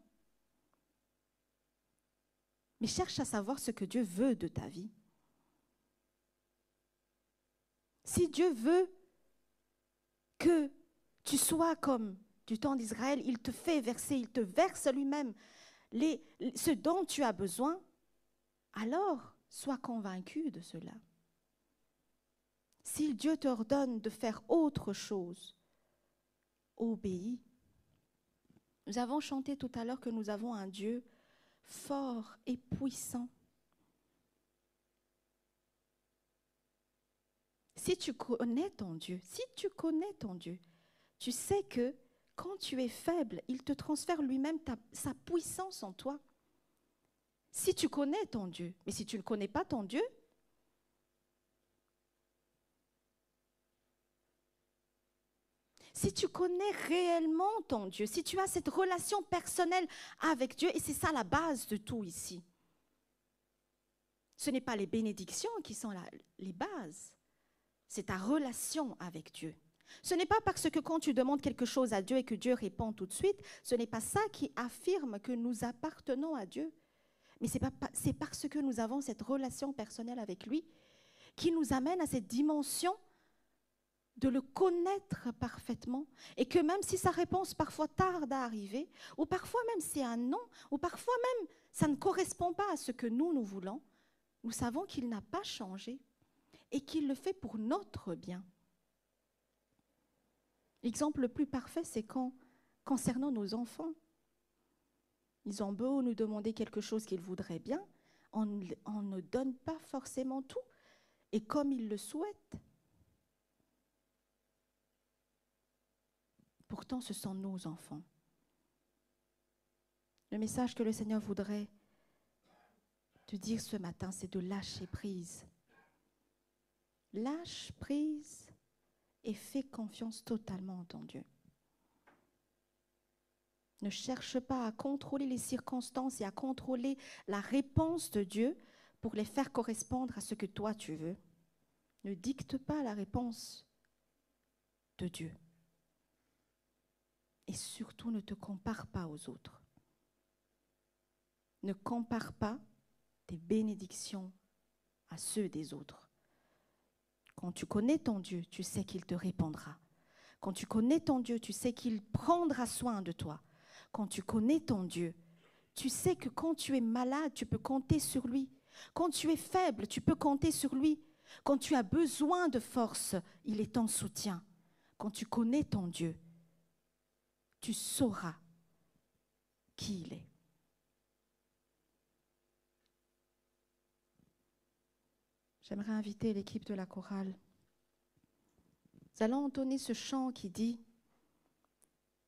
Mais cherche à savoir ce que Dieu veut de ta vie. Si Dieu veut que tu sois comme du temps d'Israël, il te fait verser, il te verse lui-même ce dont tu as besoin, alors sois convaincu de cela. Si Dieu t'ordonne de faire autre chose, obéis. Nous avons chanté tout à l'heure que nous avons un Dieu fort et puissant. Si tu connais ton Dieu, tu sais que quand tu es faible, il te transfère lui-même sa puissance en toi. Si tu connais ton Dieu, mais si tu ne connais pas ton Dieu, si tu connais réellement ton Dieu, si tu as cette relation personnelle avec Dieu, et c'est ça la base de tout ici. Ce n'est pas les bénédictions qui sont les bases, c'est ta relation avec Dieu. Ce n'est pas parce que quand tu demandes quelque chose à Dieu et que Dieu répond tout de suite, ce n'est pas ça qui affirme que nous appartenons à Dieu. Mais c'est parce que nous avons cette relation personnelle avec lui qui nous amène à cette dimension de le connaître parfaitement, et que même si sa réponse parfois tarde à arriver, ou parfois même c'est un non, ou parfois même ça ne correspond pas à ce que nous voulons, nous savons qu'il n'a pas changé et qu'il le fait pour notre bien. L'exemple le plus parfait, c'est concernant nos enfants. Ils ont beau nous demander quelque chose qu'ils voudraient bien, on ne donne pas forcément tout, et comme ils le souhaitent. Pourtant, ce sont nos enfants. Le message que le Seigneur voudrait te dire ce matin, c'est de lâcher prise. Lâche prise et fais confiance totalement en ton Dieu. Ne cherche pas à contrôler les circonstances et à contrôler la réponse de Dieu pour les faire correspondre à ce que toi tu veux. Ne dicte pas la réponse de Dieu. Et surtout, ne te compare pas aux autres. Ne compare pas tes bénédictions à ceux des autres. Quand tu connais ton Dieu, tu sais qu'il te répondra. Quand tu connais ton Dieu, tu sais qu'il prendra soin de toi. Quand tu connais ton Dieu, tu sais que quand tu es malade, tu peux compter sur lui. Quand tu es faible, tu peux compter sur lui. Quand tu as besoin de force, il est ton soutien. Quand tu connais ton Dieu, tu sauras qui il est. J'aimerais inviter l'équipe de la chorale. Nous allons entonner ce chant qui dit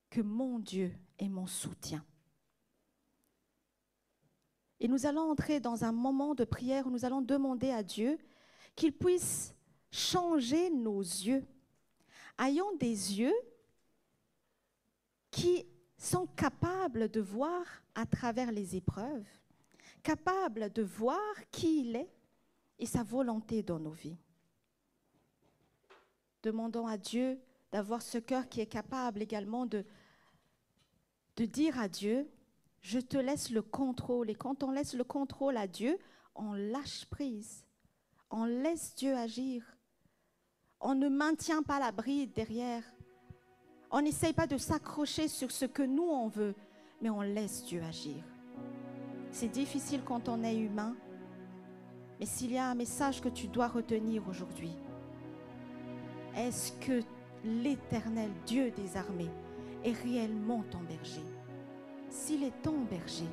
que mon Dieu est mon soutien. Et nous allons entrer dans un moment de prière où nous allons demander à Dieu qu'il puisse changer nos yeux. Ayons des yeux qui sont capables de voir à travers les épreuves, capables de voir qui il est et sa volonté dans nos vies. Demandons à Dieu d'avoir ce cœur qui est capable également de dire à Dieu, je te laisse le contrôle. Et quand on laisse le contrôle à Dieu, on lâche prise, on laisse Dieu agir. On ne maintient pas la bride derrière. On n'essaye pas de s'accrocher sur ce que nous on veut, mais on laisse Dieu agir. C'est difficile quand on est humain, mais s'il y a un message que tu dois retenir aujourd'hui, est-ce que l'Éternel Dieu des armées est réellement ton berger? S'il est ton berger,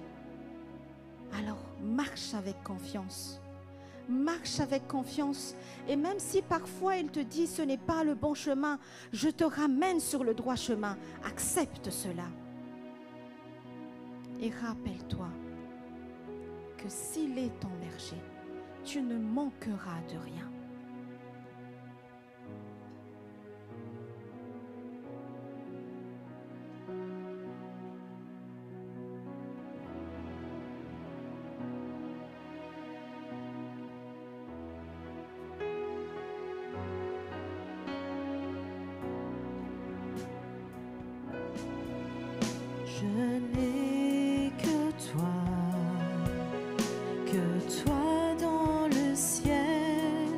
alors marche avec confiance. Marche avec confiance. Et même si parfois il te dit ce n'est pas le bon chemin, je te ramène sur le droit chemin. Accepte cela. Et rappelle-toi que s'il est ton berger, tu ne manqueras de rien. Je n'ai que toi dans le ciel.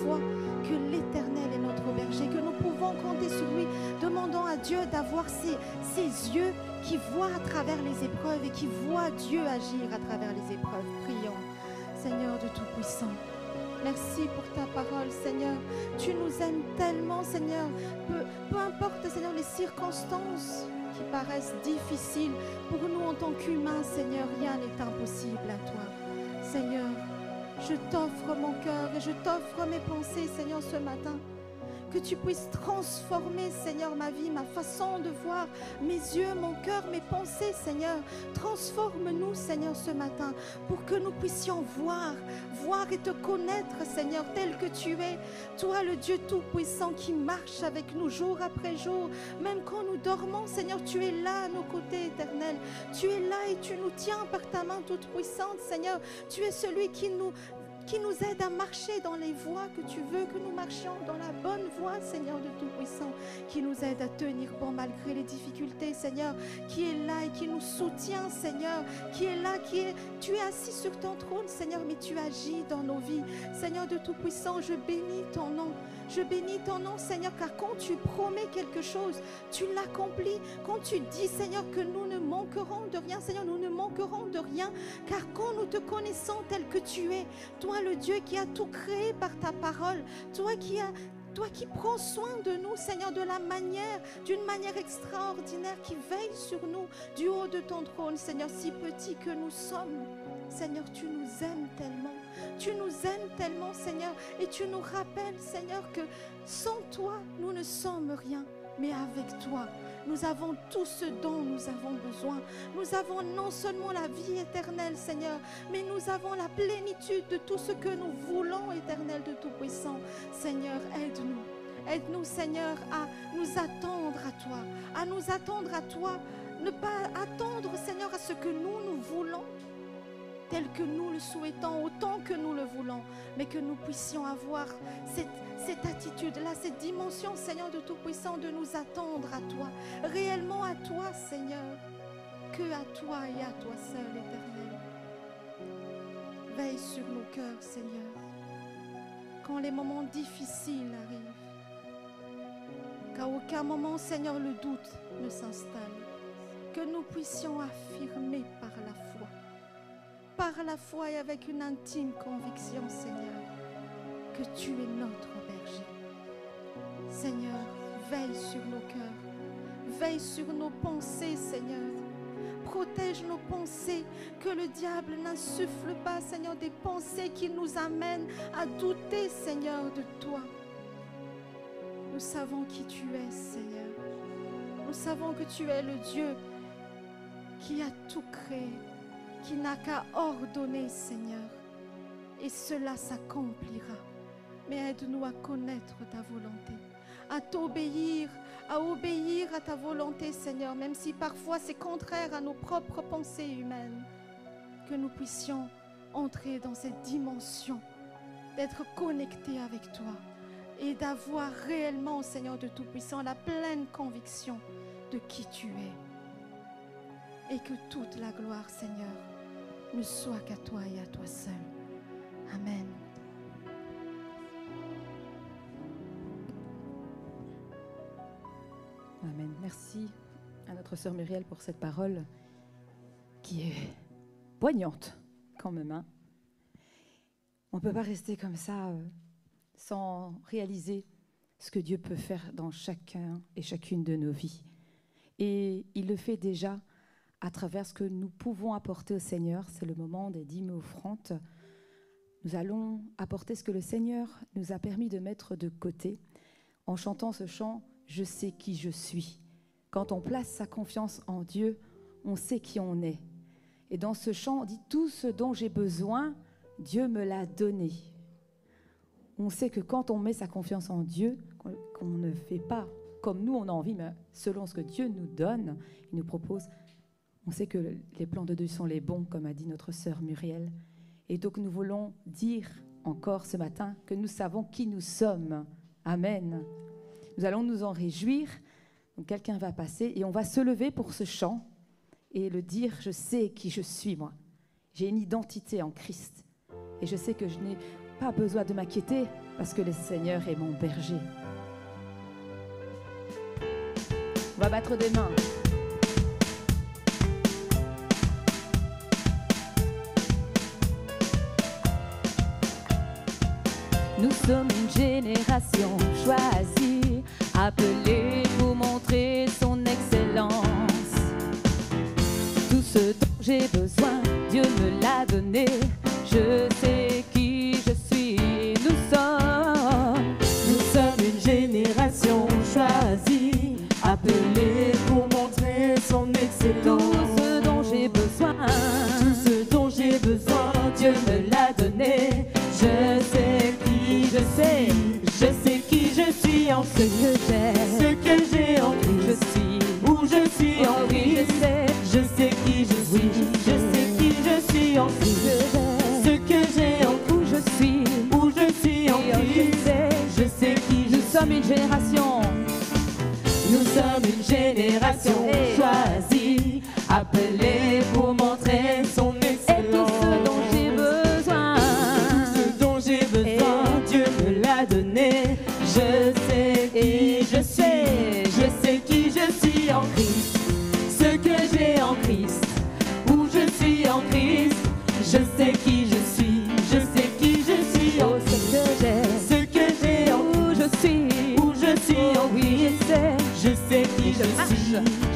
foi que l'Éternel est notre berger, que nous pouvons compter sur lui. Demandons à Dieu d'avoir ces yeux qui voient à travers les épreuves et qui voient Dieu agir à travers les épreuves. Prions. Seigneur de Tout-Puissant, merci pour ta parole, Seigneur. Tu nous aimes tellement, Seigneur. Peu importe, Seigneur, les circonstances qui paraissent difficiles pour nous en tant qu'humains, Seigneur, rien n'est impossible à toi. Seigneur, je t'offre mon cœur et je t'offre mes pensées, Seigneur, ce matin. Que tu puisses transformer, Seigneur, ma vie, ma façon de voir, mes yeux, mon cœur, mes pensées, Seigneur. Transforme-nous, Seigneur, ce matin, pour que nous puissions voir et te connaître, Seigneur, tel que tu es. Toi, le Dieu Tout-Puissant qui marche avec nous jour après jour. Même quand nous dormons, Seigneur, tu es là à nos côtés, Éternel. Tu es là et tu nous tiens par ta main toute puissante, Seigneur. Tu es celui qui nous aide à marcher dans les voies que tu veux que nous marchions, dans la bonne voie, Seigneur de Tout-Puissant, qui nous aide à tenir bon malgré les difficultés, Seigneur, qui est là et qui nous soutient, Seigneur, qui est là, tu es assis sur ton trône, Seigneur, mais tu agis dans nos vies. Seigneur de Tout-Puissant, je bénis ton nom. Je bénis ton nom, Seigneur, car quand tu promets quelque chose, tu l'accomplis. Quand tu dis, Seigneur, que nous ne manquerons de rien, Seigneur, nous ne manquerons de rien, car quand nous te connaissons tel que tu es, toi le Dieu qui a tout créé par ta parole, toi qui prends soin de nous, Seigneur, d'une manière extraordinaire, qui veille sur nous du haut de ton trône, Seigneur, si petit que nous sommes. Seigneur, tu nous aimes tellement. Tu nous aimes tellement, Seigneur, et tu nous rappelles, Seigneur, que sans toi, nous ne sommes rien, mais avec toi, nous avons tout ce dont nous avons besoin. Nous avons non seulement la vie éternelle, Seigneur, mais nous avons la plénitude de tout ce que nous voulons, Éternel de Tout-Puissant. Seigneur, aide-nous. Aide-nous, Seigneur, à nous attendre à toi, ne pas attendre, Seigneur, à ce que nous voulons, tel que nous le souhaitons, autant que nous le voulons, mais que nous puissions avoir cette attitude-là, cette dimension, Seigneur de Tout-Puissant, de nous attendre à toi, réellement à toi, Seigneur, que à toi et à toi seul, Éternel. Veille sur nos cœurs, Seigneur, quand les moments difficiles arrivent, qu'à aucun moment, Seigneur, le doute ne s'installe, que nous puissions affirmer par la foi et avec une intime conviction, Seigneur, que tu es notre berger. Seigneur, veille sur nos cœurs, veille sur nos pensées, Seigneur. Protège nos pensées, que le diable n'insuffle pas, Seigneur, des pensées qui nous amènent à douter, Seigneur, de toi. Nous savons qui tu es, Seigneur. Nous savons que tu es le Dieu qui a tout créé, qui n'a qu'à ordonner, Seigneur, et cela s'accomplira. Mais aide-nous à connaître ta volonté, à t'obéir, à obéir à ta volonté, Seigneur, même si parfois c'est contraire à nos propres pensées humaines, que nous puissions entrer dans cette dimension, d'être connectés avec toi et d'avoir réellement, Seigneur de Tout-Puissant, la pleine conviction de qui tu es. Et que toute la gloire, Seigneur, ne soit qu'à toi et à toi seul. Amen. Amen. Merci à notre sœur Muriel pour cette parole qui est poignante quand même. Hein. On ne peut pas rester comme ça sans réaliser ce que Dieu peut faire dans chacun et chacune de nos vies. Et il le fait déjà à travers ce que nous pouvons apporter au Seigneur. C'est le moment des dîmes et offrandes. Nous allons apporter ce que le Seigneur nous a permis de mettre de côté en chantant ce chant « Je sais qui je suis ». Quand on place sa confiance en Dieu, on sait qui on est. Et dans ce chant, on dit « Tout ce dont j'ai besoin, Dieu me l'a donné ». On sait que quand on met sa confiance en Dieu, qu'on ne fait pas comme nous on a envie, mais selon ce que Dieu nous donne, il nous propose, on sait que les plans de Dieu sont les bons, comme a dit notre sœur Muriel. Et donc nous voulons dire encore ce matin que nous savons qui nous sommes. Amen. Nous allons nous en réjouir. Donc quelqu'un va passer et on va se lever pour ce chant et le dire, je sais qui je suis moi. J'ai une identité en Christ. Et je sais que je n'ai pas besoin de m'inquiéter parce que le Seigneur est mon berger. On va battre des mains. Nous sommes une génération choisie, appelée pour montrer son excellence. Tout ce dont j'ai besoin, Dieu me l'a donné. Je sais qui je suis. Nous sommes une génération choisie, appelée pour montrer son excellence. tout ce dont j'ai besoin. Tout ce dont j'ai besoin, Dieu me l'a donné. Je sais qui je sais, je sais qui je suis en Ce que j'ai, ce que j'ai en je Christ, suis. où je suis Oh en oui, Christ. je sais Je sais qui je suis, je sais qui je suis en ce Christ. que Ce que j'ai en j'ai, où je suis. où je suis en Et oh, Christ. Je sais qui je Nous sommes une génération. Nous sommes une génération Hey. choisie, appelée pour montrer son Et tout excellence. ce dont j'ai besoin. Tout ce dont j'ai besoin, Dieu me l'a donné. Je sais qui je sais qui je suis en Christ. Ce que j'ai en Christ, où je suis en Christ. Je sais qui je suis, je sais qui je suis en Oh, Christ. ce Ce que j'ai en où je suis. où je suis en Oui, Christ. je sais. Je sais qui je suis,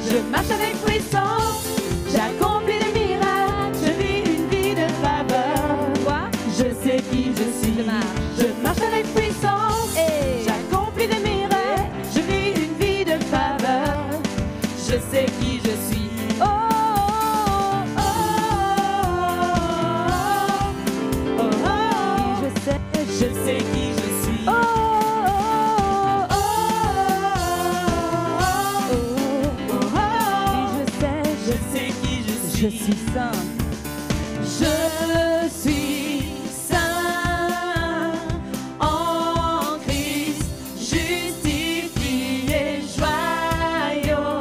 je marche avec puissance, j'accomplis des miracles, je vis une vie de faveur. Quoi? Je sais qui je suis, je marche avec puissance, Hey. j'accomplis des miracles, je vis une vie de faveur. Je sais qui je suis. Oh, oh, Oh, oh, oh, oh, oh. je sais. Je sais qui je suis. Oh, Oh, oh, oh, oh. je sais. Je sais qui je Je suis. suis saint. Je suis saint en Christ, justifié, joyau,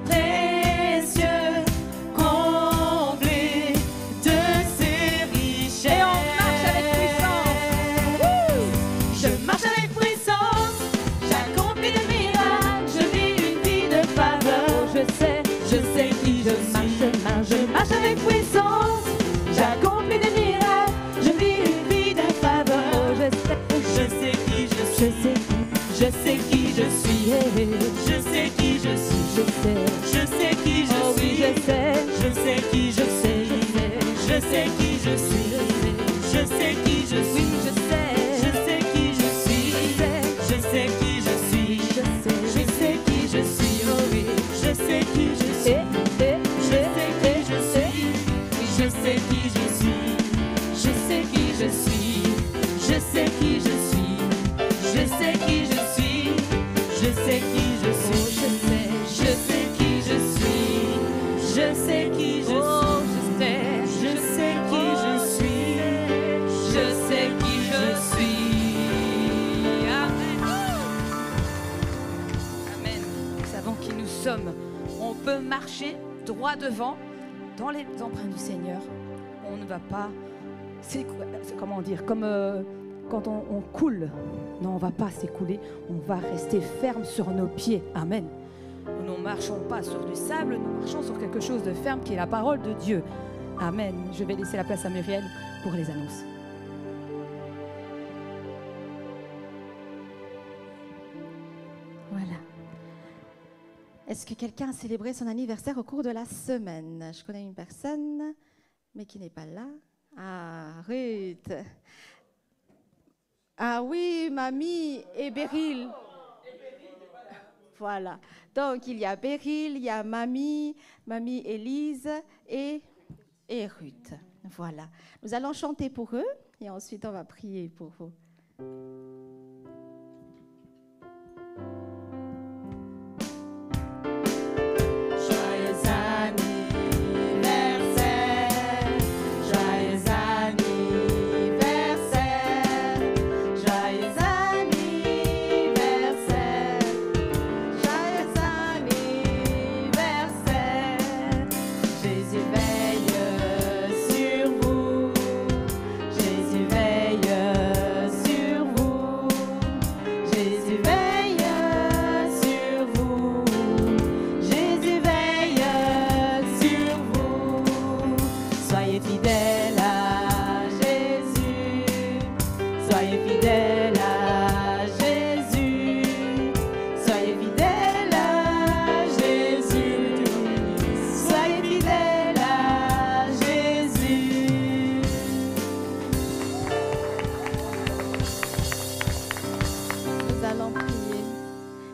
précieux, comblé de ses richesses. Et on marche avec puissance. Je marche avec puissance, j'accomplis des miracles, je vis une vie de faveur. Je sais. Je sais qui je suis, je marche avec puissance, j'accomplis des miracles, je vis une vie de Oh, faveur. je sais. Je sais qui je Je suis, sais. je sais qui je suis, je sais qui je suis, Je sais. je sais qui je Oh oui, suis, je sais. je sais qui je suis, je sais qui je suis, je sais qui je Oui, suis, je sais. je sais qui je suis, je sais qui je suis, Je sais. je sais qui je suis, Oh oui. je sais qui je suis. Je sais qui je suis, je sais qui je suis, je sais qui je suis, je sais qui je suis, je sais qui je suis, je sais qui je suis, je sais qui je suis, je sais qui je Oh, suis, je sais qui je suis, je sais qui je suis. Amen. Nous savons qui nous sommes. On peut marcher droit devant dans les empreintes du Seigneur. On ne va pas. C'est comment dire, comme quand on coule. Non, on ne va pas s'écouler. On va rester ferme sur nos pieds. Amen. Nous ne marchons pas sur du sable, nous marchons sur quelque chose de ferme qui est la parole de Dieu. Amen. Je vais laisser la place à Muriel pour les annonces. Voilà. Est-ce que quelqu'un a célébré son anniversaire au cours de la semaine? Je connais une personne, mais qui n'est pas là. Ah, Ruth. Ah oui, Mamie et Beryl. Voilà. Donc, il y a Beryl, il y a Mamie Élise et Ruth. Voilà. Nous allons chanter pour eux et ensuite on va prier pour vous. Joyeux anniversaire, joyeux anniversaire, joyeux anniversaire, joyeux anniversaire. Jésus veille sur vous, Jésus veille fidèle à Jésus. Soyez fidèle à Jésus. Soyez fidèle à Jésus. Nous allons prier.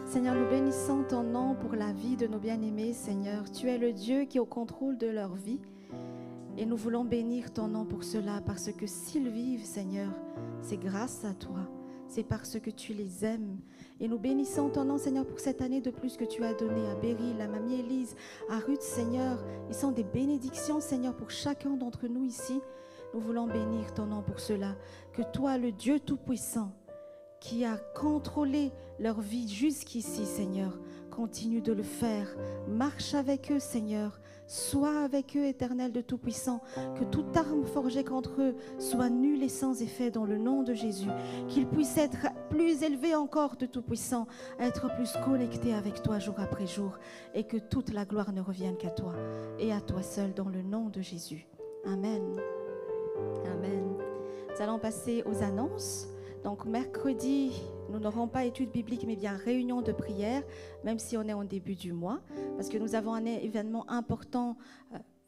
Seigneur, nous bénissons ton nom pour la vie de nos bien-aimés, Seigneur. Tu es le Dieu qui est au contrôle de leur vie. Et nous voulons bénir ton nom pour cela, parce que s'ils vivent, Seigneur, c'est grâce à toi. C'est parce que tu les aimes. Et nous bénissons ton nom, Seigneur, pour cette année de plus que tu as donnée à Beryl, à Mamie Élise, à Ruth, Seigneur. Ils sont des bénédictions, Seigneur, pour chacun d'entre nous ici. Nous voulons bénir ton nom pour cela. Que toi, le Dieu Tout-Puissant, qui a contrôlé leur vie jusqu'ici, Seigneur, continue de le faire. Marche avec eux, Seigneur. Sois avec eux, Éternel de Tout-Puissant. Que toute arme forgée contre eux soit nulle et sans effet dans le nom de Jésus. Qu'ils puissent être plus élevés encore de Tout-Puissant, être plus connectés avec toi jour après jour. Et que toute la gloire ne revienne qu'à toi et à toi seul dans le nom de Jésus. Amen. Amen. Nous allons passer aux annonces. Donc mercredi, nous n'aurons pas étude biblique, mais bien réunion de prière, même si on est en début du mois, parce que nous avons un événement important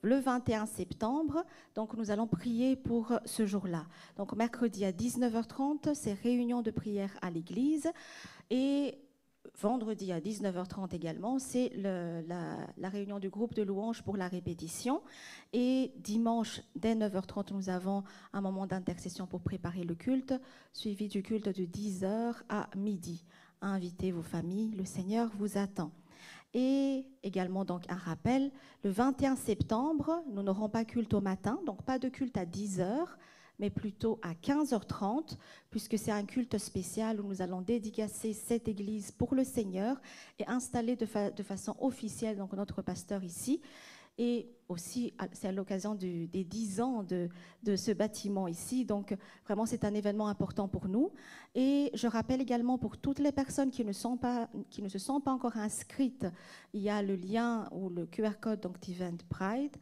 le 21 septembre. Donc nous allons prier pour ce jour-là. Donc mercredi à 19h30, c'est réunion de prière à l'église. Et vendredi à 19h30 également, c'est la réunion du groupe de louanges pour la répétition. Et dimanche, dès 9h30, nous avons un moment d'intercession pour préparer le culte, suivi du culte de 10h à midi. Invitez vos familles, le Seigneur vous attend. Et également, donc, un rappel, le 21 septembre, nous n'aurons pas culte au matin, donc pas de culte à 10h, mais plutôt à 15h30, puisque c'est un culte spécial où nous allons dédicacer cette église pour le Seigneur et installer de façon officielle donc, notre pasteur ici. Et aussi, c'est à l'occasion des 10 ans de ce bâtiment ici. Donc, vraiment, c'est un événement important pour nous. Et je rappelle également pour toutes les personnes qui ne se sont pas encore inscrites, il y a le lien ou le QR code d'Eventbrite,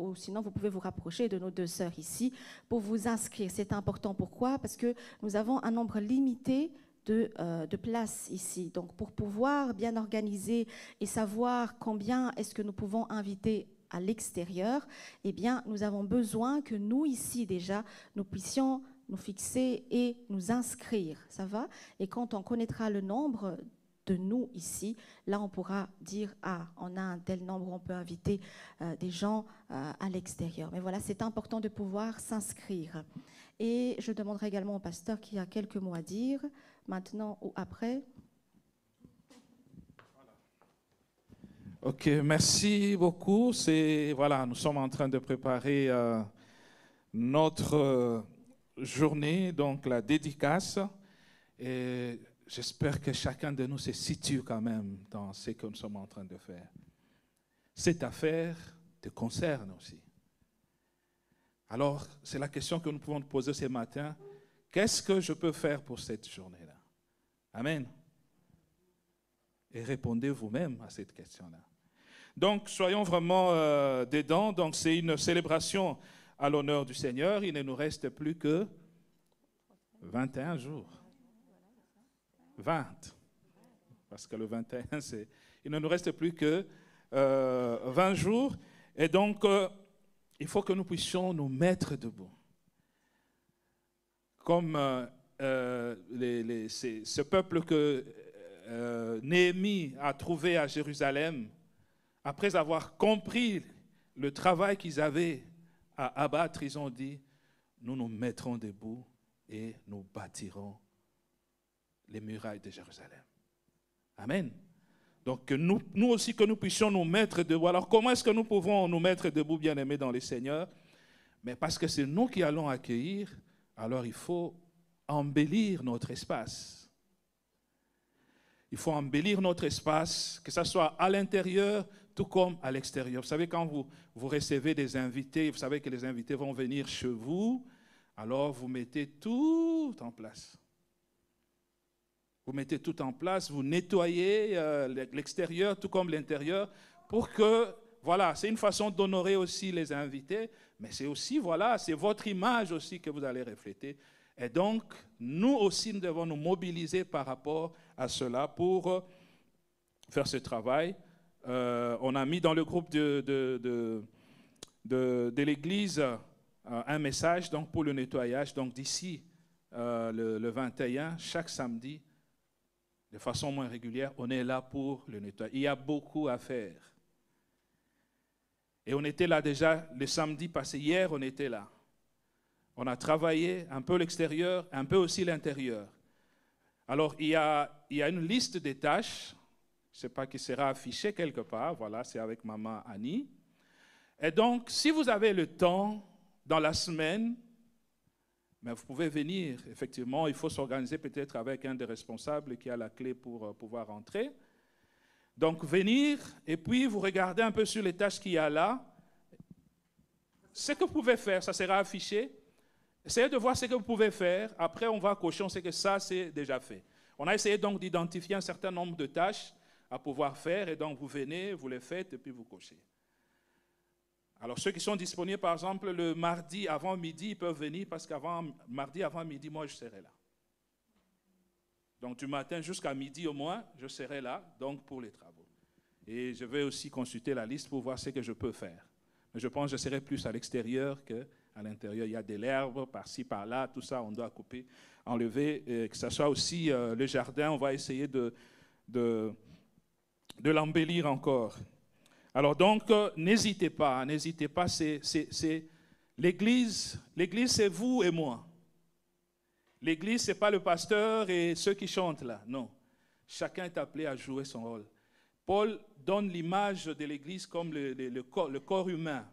ou sinon, vous pouvez vous rapprocher de nos deux sœurs ici pour vous inscrire. C'est important. Pourquoi? Parce que nous avons un nombre limité de places ici. Donc, pour pouvoir bien organiser et savoir combien est-ce que nous pouvons inviter à l'extérieur, eh bien, nous avons besoin que nous, ici, déjà, nous puissions nous fixer et nous inscrire. Ça va? Et quand on connaîtra le nombre de nous ici, là, on pourra dire, ah, on a un tel nombre, on peut inviter des gens à l'extérieur. Mais voilà, c'est important de pouvoir s'inscrire. Et je demanderai également au pasteur qui a quelques mots à dire, maintenant ou après. Ok, merci beaucoup. Voilà, nous sommes en train de préparer notre journée, donc la dédicace. Et j'espère que chacun de nous se situe quand même dans ce que nous sommes en train de faire. Cette affaire te concerne aussi. Alors, c'est la question que nous pouvons nous poser ce matin. Qu'est-ce que je peux faire pour cette journée-là? Amen. Et répondez vous-même à cette question-là. Donc, soyons vraiment dedans. Donc, c'est une célébration à l'honneur du Seigneur. Il ne nous reste plus que 21 jours. 20. Parce que le 21, il ne nous reste plus que 20 jours. Et donc, il faut que nous puissions nous mettre debout. Comme ce peuple que Néhémie a trouvé à Jérusalem, après avoir compris le travail qu'ils avaient à abattre, ils ont dit, nous nous mettrons debout et nous bâtirons les murailles de Jérusalem. Amen. Donc nous aussi que nous puissions nous mettre debout. Alors comment est-ce que nous pouvons nous mettre debout, bien-aimés dans le Seigneur? Mais parce que c'est nous qui allons accueillir, alors il faut embellir notre espace. Il faut embellir notre espace, que ce soit à l'intérieur, tout comme à l'extérieur. Vous savez, quand vous recevez des invités, vous savez que les invités vont venir chez vous, alors vous mettez tout en place. Vous mettez tout en place, vous nettoyez l'extérieur, tout comme l'intérieur, pour que, voilà, c'est une façon d'honorer aussi les invités, mais c'est aussi, voilà, c'est votre image aussi que vous allez refléter. Et donc, nous aussi, nous devons nous mobiliser par rapport à cela pour faire ce travail. On a mis dans le groupe de l'Église un message donc, pour le nettoyage. Donc d'ici le 21, chaque samedi, de façon moins régulière, on est là pour le nettoyage. Il y a beaucoup à faire. Et on était là déjà le samedi passé. Hier, on était là. On a travaillé un peu l'extérieur, un peu aussi l'intérieur. Alors, il y a une liste des tâches, je ne sais pas, qui sera affichée quelque part. Voilà, c'est avec maman Annie. Et donc, si vous avez le temps dans la semaine, mais vous pouvez venir. Effectivement, il faut s'organiser peut-être avec un des responsables qui a la clé pour pouvoir rentrer. Donc, venir et puis vous regardez un peu sur les tâches qu'il y a là. Ce que vous pouvez faire, ça sera affiché. Essayez de voir ce que vous pouvez faire. Après, on va cocher, on sait que ça, c'est déjà fait. On a essayé donc d'identifier un certain nombre de tâches à pouvoir faire. Et donc, vous venez, vous les faites et puis vous cochez. Alors, ceux qui sont disponibles, par exemple, le mardi avant midi, ils peuvent venir parce mardi avant midi, moi, je serai là. Donc, du matin jusqu'à midi au moins, je serai là, donc pour les travaux. Et je vais aussi consulter la liste pour voir ce que je peux faire. Mais je pense que je serai plus à l'extérieur qu'à l'intérieur. Il y a de l'herbe par-ci, par-là, tout ça, on doit couper, enlever. Et que ce soit aussi le jardin, on va essayer de l'embellir encore. Alors donc, n'hésitez pas, c'est l'Église, c'est vous et moi. L'Église, ce n'est pas le pasteur et ceux qui chantent là, non. Chacun est appelé à jouer son rôle. Paul donne l'image de l'Église comme le corps humain.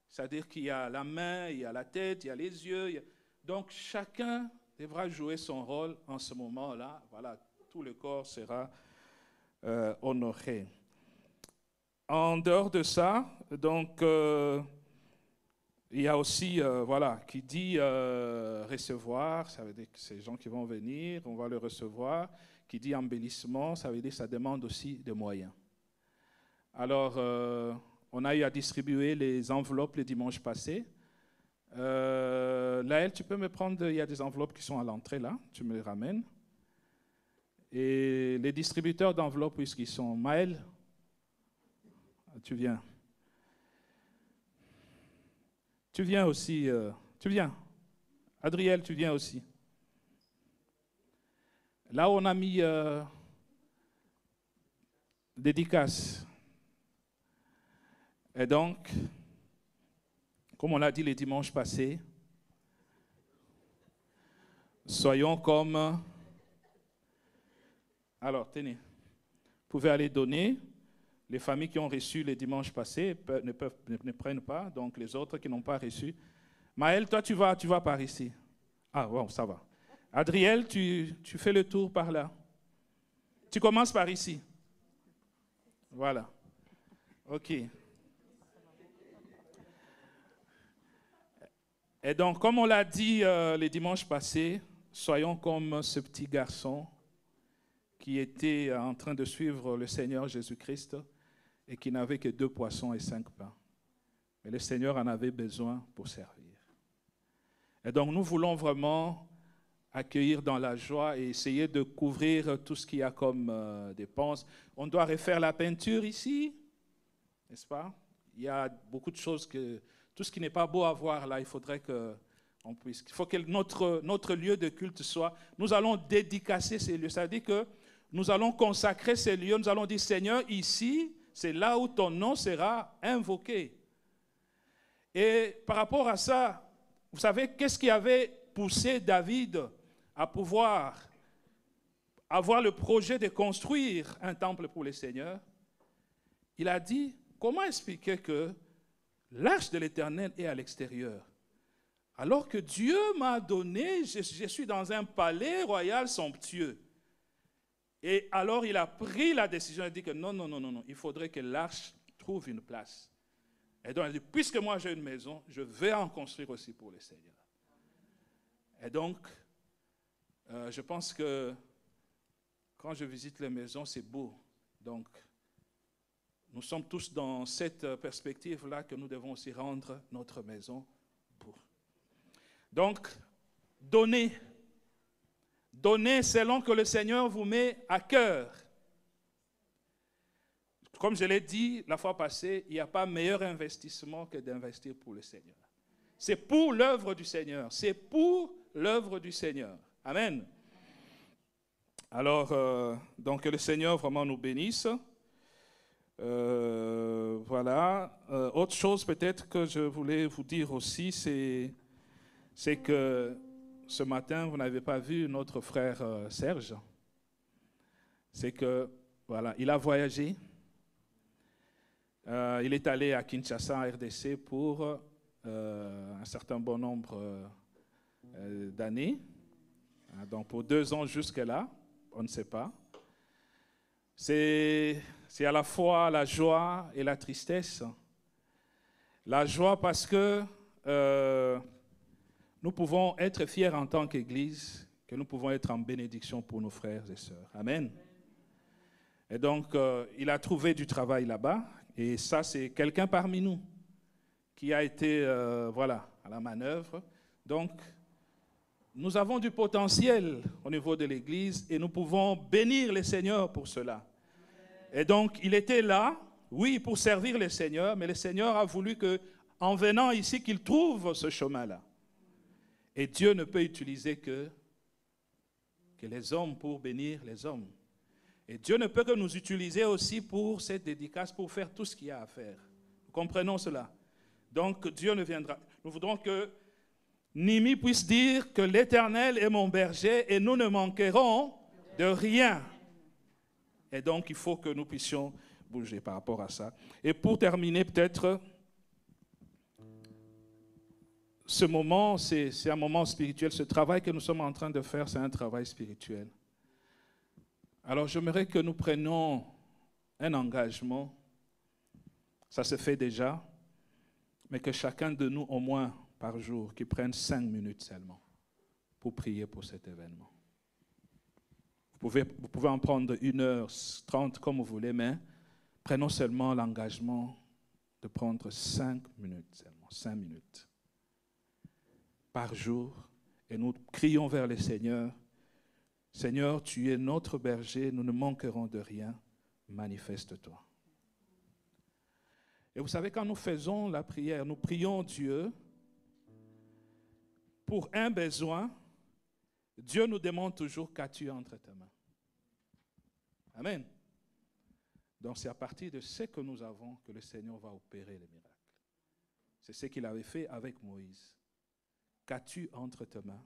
C'est-à-dire qu'il y a la main, il y a la tête, il y a les yeux. Donc chacun devra jouer son rôle en ce moment-là. Voilà, tout le corps sera honoré. En dehors de ça, donc, il y a aussi, qui dit recevoir, ça veut dire que ces gens qui vont venir, on va le recevoir. Qui dit embellissement, ça veut dire que ça demande aussi des moyens. Alors, on a eu à distribuer les enveloppes le dimanche passé. Laël, tu peux me prendre, il y a des enveloppes qui sont à l'entrée là, tu me les ramènes. Et les distributeurs d'enveloppes, puisqu'ils sont Maël, tu viens. Tu viens aussi, tu viens. Adriel, tu viens aussi. Là, on a mis dédicace. Et donc, comme on l'a dit les dimanches passés, soyons comme... Alors, tenez, vous pouvez aller donner. Les familles qui ont reçu les dimanches passés ne prennent pas, donc les autres qui n'ont pas reçu. Maël, toi, tu vas par ici. Ah, bon, ça va. Adriel, tu fais le tour par là. Tu commences par ici. Voilà. OK. Et donc, comme on l'a dit les dimanches passés, soyons comme ce petit garçon qui était en train de suivre le Seigneur Jésus-Christ et qui n'avait que 2 poissons et 5 pains. Mais le Seigneur en avait besoin pour servir. Et donc, nous voulons vraiment accueillir dans la joie et essayer de couvrir tout ce qu'il y a comme dépenses. On doit refaire la peinture ici, n'est-ce pas? Il y a beaucoup de choses tout ce qui n'est pas beau à voir là, il faudrait qu'on puisse. Il faut que notre lieu de culte soit. Nous allons dédicacer ces lieux. Ça veut dire que nous allons consacrer ces lieux. Nous allons dire, Seigneur, ici, c'est là où ton nom sera invoqué. Et par rapport à ça, vous savez, qu'est-ce qui avait poussé David à pouvoir avoir le projet de construire un temple pour le Seigneur? Il a dit, comment expliquer que l'arche de l'Éternel est à l'extérieur, alors que Dieu m'a donné, je suis dans un palais royal somptueux. Et alors il a pris la décision, il a dit que non, il faudrait que l'arche trouve une place. Et donc il a dit, puisque moi j'ai une maison, je vais en construire aussi pour le Seigneur. Et donc, je pense que quand je visite les maisons, c'est beau. Donc, nous sommes tous dans cette perspective-là que nous devons aussi rendre notre maison beau. Donc, donnez. Donnez selon que le Seigneur vous met à cœur. Comme je l'ai dit la fois passée, il n'y a pas meilleur investissement que d'investir pour le Seigneur. C'est pour l'œuvre du Seigneur. C'est pour l'œuvre du Seigneur. Amen. Alors, donc que le Seigneur vraiment nous bénisse. Voilà. Autre chose peut-être que je voulais vous dire aussi, c'est que ce matin, vous n'avez pas vu notre frère Serge. C'est que, voilà, il a voyagé. Il est allé à Kinshasa, en RDC, pour un certain bon nombre d'années. Donc pour 2 ans jusque-là, on ne sait pas. C'est à la fois la joie et la tristesse. La joie parce que nous pouvons être fiers en tant qu'Église, que nous pouvons être en bénédiction pour nos frères et sœurs. Amen. Et donc, il a trouvé du travail là-bas. Et ça, c'est quelqu'un parmi nous qui a été voilà, à la manœuvre. Donc, nous avons du potentiel au niveau de l'Église et nous pouvons bénir les Seigneurs pour cela. Et donc, il était là, oui, pour servir les Seigneurs, mais le Seigneur a voulu qu'en venant ici, qu'il trouve ce chemin-là. Et Dieu ne peut utiliser que les hommes pour bénir les hommes. Et Dieu ne peut que nous utiliser aussi pour cette dédicace, pour faire tout ce qu'il y a à faire. Nous comprenons cela. Donc Dieu ne viendra. Nous voudrons que Nimi puisse dire que l'Éternel est mon berger et nous ne manquerons de rien. Et donc il faut que nous puissions bouger par rapport à ça. Et pour terminer peut-être, ce moment, c'est un moment spirituel. Ce travail que nous sommes en train de faire, c'est un travail spirituel. Alors, j'aimerais que nous prenions un engagement. Ça se fait déjà, mais que chacun de nous, au moins par jour, qui prenne 5 minutes seulement pour prier pour cet événement. Vous pouvez en prendre 1h30 comme vous voulez, mais prenons seulement l'engagement de prendre 5 minutes seulement, 5 minutes par jour, et nous crions vers le Seigneur. Seigneur, tu es notre berger, nous ne manquerons de rien, manifeste-toi. Et vous savez, quand nous faisons la prière, nous prions Dieu pour un besoin. Dieu nous demande toujours qu'as-tu entre tes mains. Amen. Donc c'est à partir de ce que nous avons que le Seigneur va opérer les miracles. C'est ce qu'il avait fait avec Moïse. Qu'as-tu entre tes mains?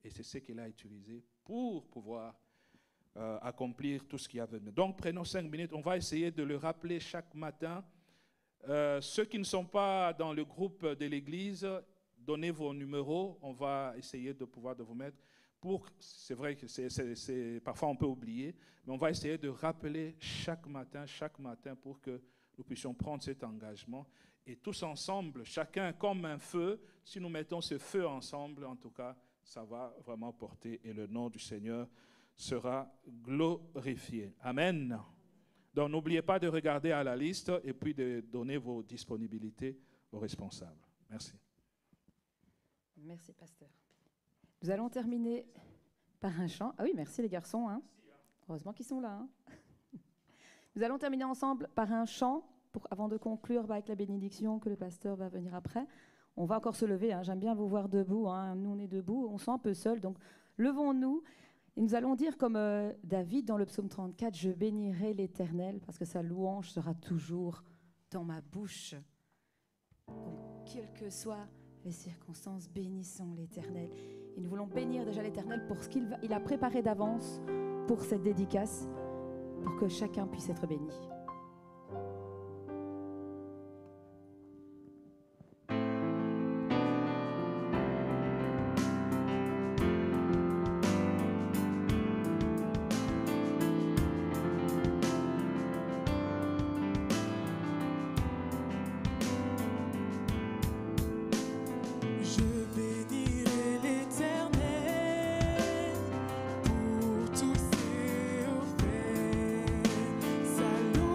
Et c'est ce qu'il a utilisé pour pouvoir accomplir tout ce qu'il y a venu. Donc, prenons 5 minutes. On va essayer de le rappeler chaque matin. Ceux qui ne sont pas dans le groupe de l'Église, donnez vos numéros. On va essayer de pouvoir de vous mettre. C'est vrai que parfois on peut oublier, mais on va essayer de rappeler chaque matin, pour que nous puissions prendre cet engagement. Et tous ensemble, chacun comme un feu, si nous mettons ce feu ensemble, en tout cas, ça va vraiment porter et le nom du Seigneur sera glorifié. Amen. Donc n'oubliez pas de regarder à la liste et puis de donner vos disponibilités aux responsables. Merci. Merci, pasteur. Nous allons terminer par un chant. Ah oui, merci les garçons. Hein. Heureusement qu'ils sont là. Hein. Nous allons terminer ensemble par un chant avant de conclure avec la bénédiction que le pasteur va venir après. On va encore se lever, hein. J'aime bien vous voir debout, hein. Nous on est debout, on se sent un peu seul, donc levons-nous et nous allons dire comme David dans le psaume 34, « Je bénirai l'Éternel parce que sa louange sera toujours dans ma bouche. » Donc, quelles que soient les circonstances, bénissons l'Éternel. Et nous voulons bénir déjà l'Éternel pour ce qu'il a préparé d'avance pour cette dédicace, pour que chacun puisse être béni. Pour tous ses faits, sa louange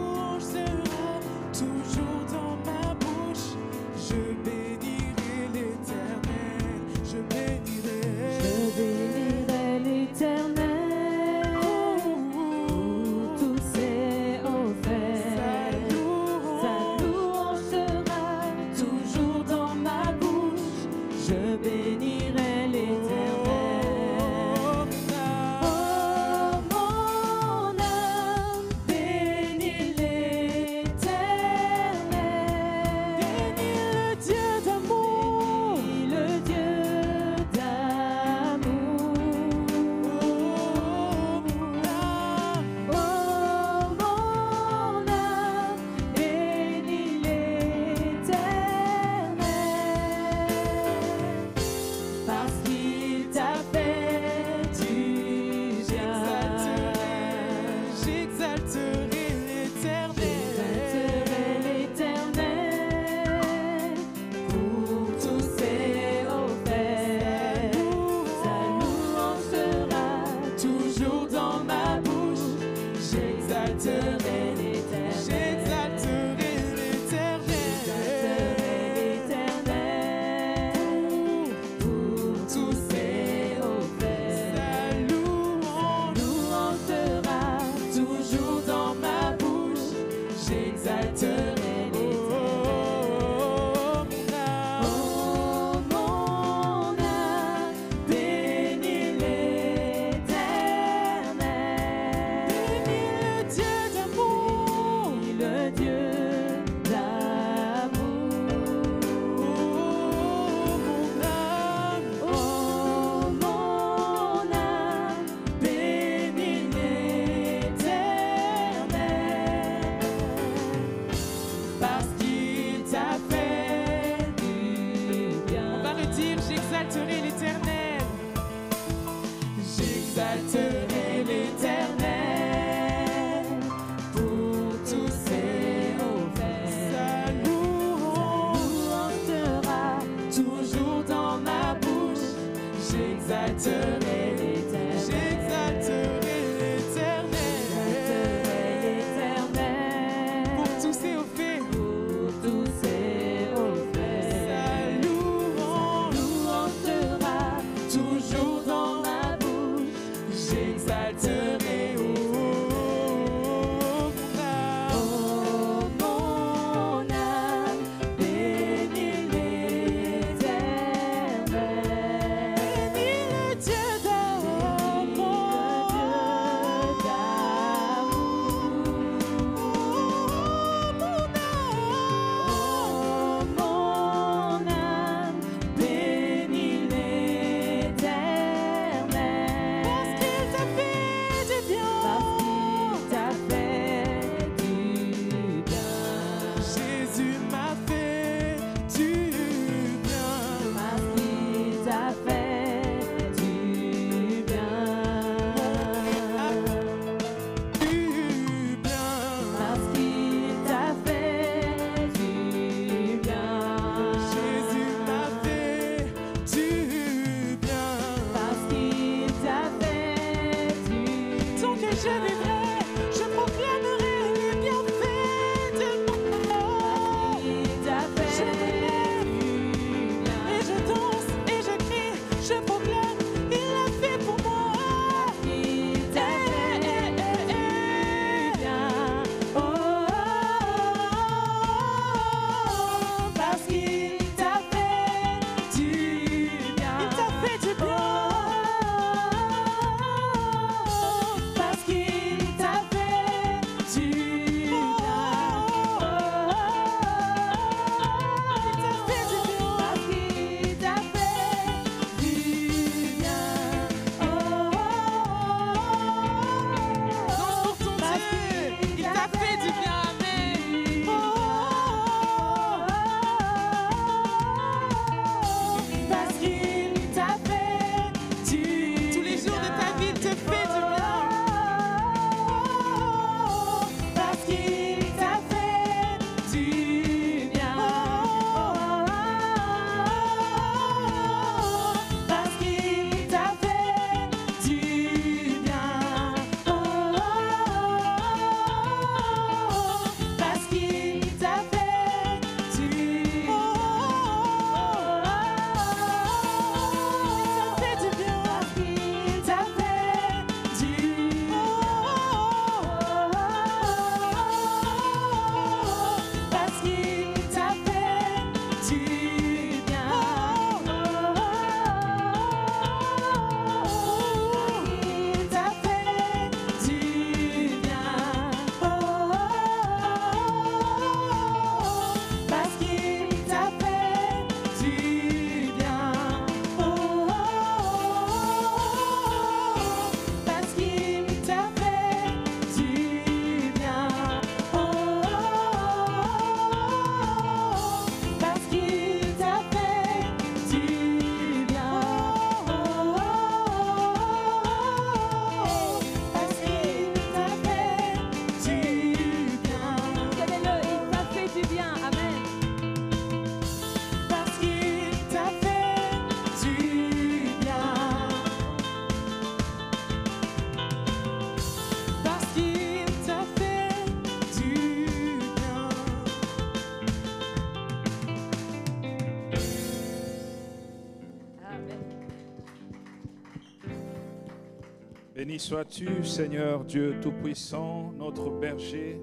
Béni sois-tu, Seigneur Dieu Tout-Puissant, notre berger,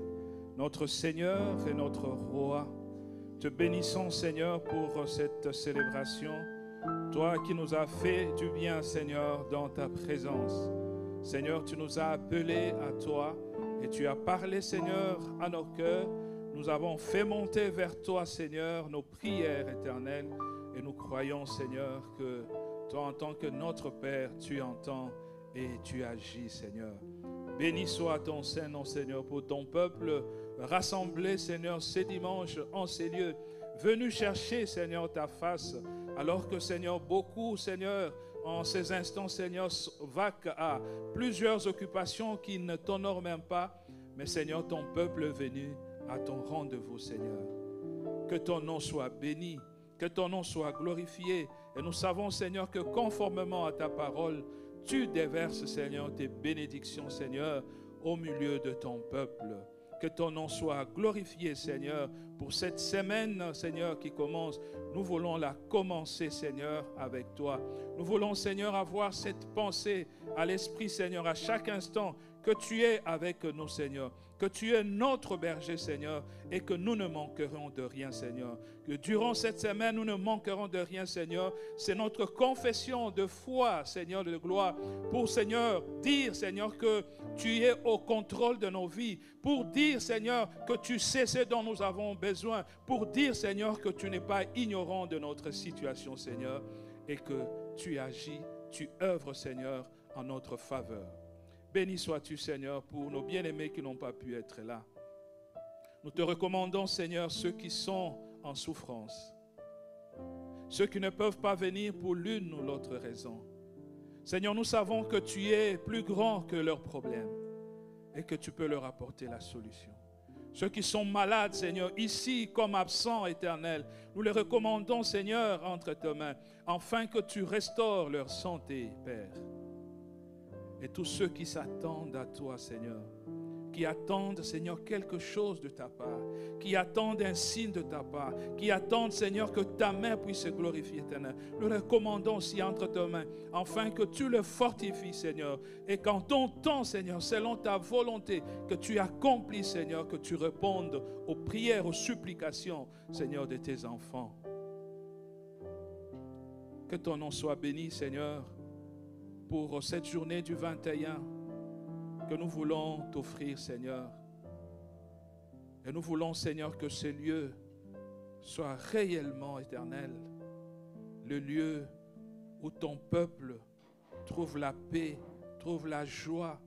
notre Seigneur et notre Roi. Te bénissons, Seigneur, pour cette célébration. Toi qui nous as fait du bien, Seigneur, dans ta présence. Seigneur, tu nous as appelés à toi et tu as parlé, Seigneur, à nos cœurs. Nous avons fait monter vers toi, Seigneur, nos prières éternelles et nous croyons, Seigneur, que toi, en tant que notre Père, tu entends et tu agis, Seigneur. Béni soit ton Saint-Nom, Seigneur, pour ton peuple rassemblé, Seigneur, ces dimanches en ces lieux. Venu chercher, Seigneur, ta face, alors que, Seigneur, beaucoup, Seigneur, en ces instants, Seigneur, vaquent à plusieurs occupations qui ne t'honorent même pas. Mais, Seigneur, ton peuple est venu à ton rendez-vous, Seigneur. Que ton nom soit béni Que ton nom soit glorifié. Et nous savons, Seigneur, que conformément à ta parole, tu déverses, Seigneur, tes bénédictions, Seigneur, au milieu de ton peuple. Que ton nom soit glorifié, Seigneur, pour cette semaine, Seigneur, qui commence. Nous voulons la commencer, Seigneur, avec toi. Nous voulons, Seigneur, avoir cette pensée à l'esprit, Seigneur, à chaque instant, que tu es avec nous, Seigneur, que tu es notre berger, Seigneur, et que nous ne manquerons de rien, Seigneur. Que durant cette semaine, nous ne manquerons de rien, Seigneur. C'est notre confession de foi, Seigneur, de gloire, pour, Seigneur, dire, Seigneur, que tu es au contrôle de nos vies, pour dire, Seigneur, que tu sais ce dont nous avons besoin, pour dire, Seigneur, que tu n'es pas ignorant de notre situation, Seigneur, et que tu agis, tu œuvres, Seigneur, en notre faveur. Béni sois-tu, Seigneur, pour nos bien-aimés qui n'ont pas pu être là. Nous te recommandons, Seigneur, ceux qui sont en souffrance, ceux qui ne peuvent pas venir pour l'une ou l'autre raison. Seigneur, nous savons que tu es plus grand que leurs problèmes et que tu peux leur apporter la solution. Ceux qui sont malades, Seigneur, ici comme absents, Éternel, nous les recommandons, Seigneur, entre tes mains, afin que tu restaures leur santé, Père. Et tous ceux qui s'attendent à toi, Seigneur, qui attendent, Seigneur, quelque chose de ta part, qui attendent un signe de ta part, qui attendent, Seigneur, que ta main puisse se glorifier, Éternel. Nous le recommandons aussi entre tes mains, afin que tu le fortifies, Seigneur, et qu'en ton temps, Seigneur, selon ta volonté, que tu accomplis, Seigneur, que tu répondes aux prières, aux supplications, Seigneur, de tes enfants. Que ton nom soit béni, Seigneur, pour cette journée du 21 que nous voulons t'offrir, Seigneur. Et nous voulons, Seigneur, que ce lieu soit réellement éternel, le lieu où ton peuple trouve la paix, trouve la joie,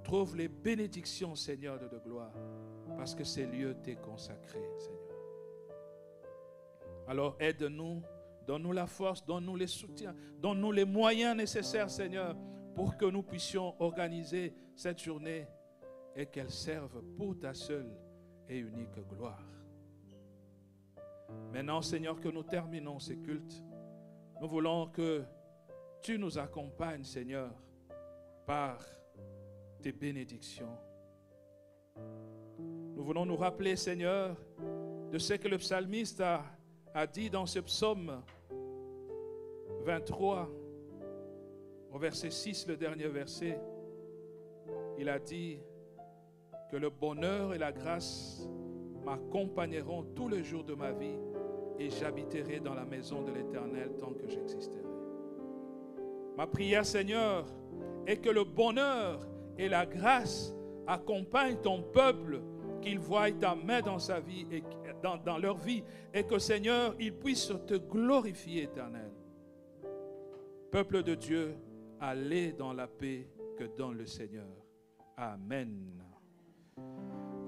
trouve les bénédictions, Seigneur, de gloire, parce que ce lieu t'est consacré, Seigneur. Alors aide-nous, donne-nous la force, donne-nous les soutiens, donne-nous les moyens nécessaires, Seigneur, pour que nous puissions organiser cette journée et qu'elle serve pour ta seule et unique gloire. Maintenant, Seigneur, que nous terminons ces cultes, nous voulons que tu nous accompagnes, Seigneur, par tes bénédictions. Nous voulons nous rappeler, Seigneur, de ce que le psalmiste a dit dans ce psaume 23, au verset 6, le dernier verset. Il a dit que le bonheur et la grâce m'accompagneront tous les jours de ma vie et j'habiterai dans la maison de l'Éternel tant que j'existerai. Ma prière, Seigneur, est que le bonheur et la grâce accompagnent ton peuple, qu'ils voient ta main dans sa vie et dans leur vie, et que, Seigneur, ils puissent te glorifier, Éternel. Peuple de Dieu, allez dans la paix que donne le Seigneur. Amen.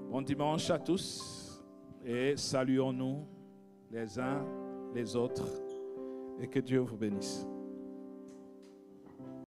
Bon dimanche à tous et saluons-nous les uns les autres et que Dieu vous bénisse.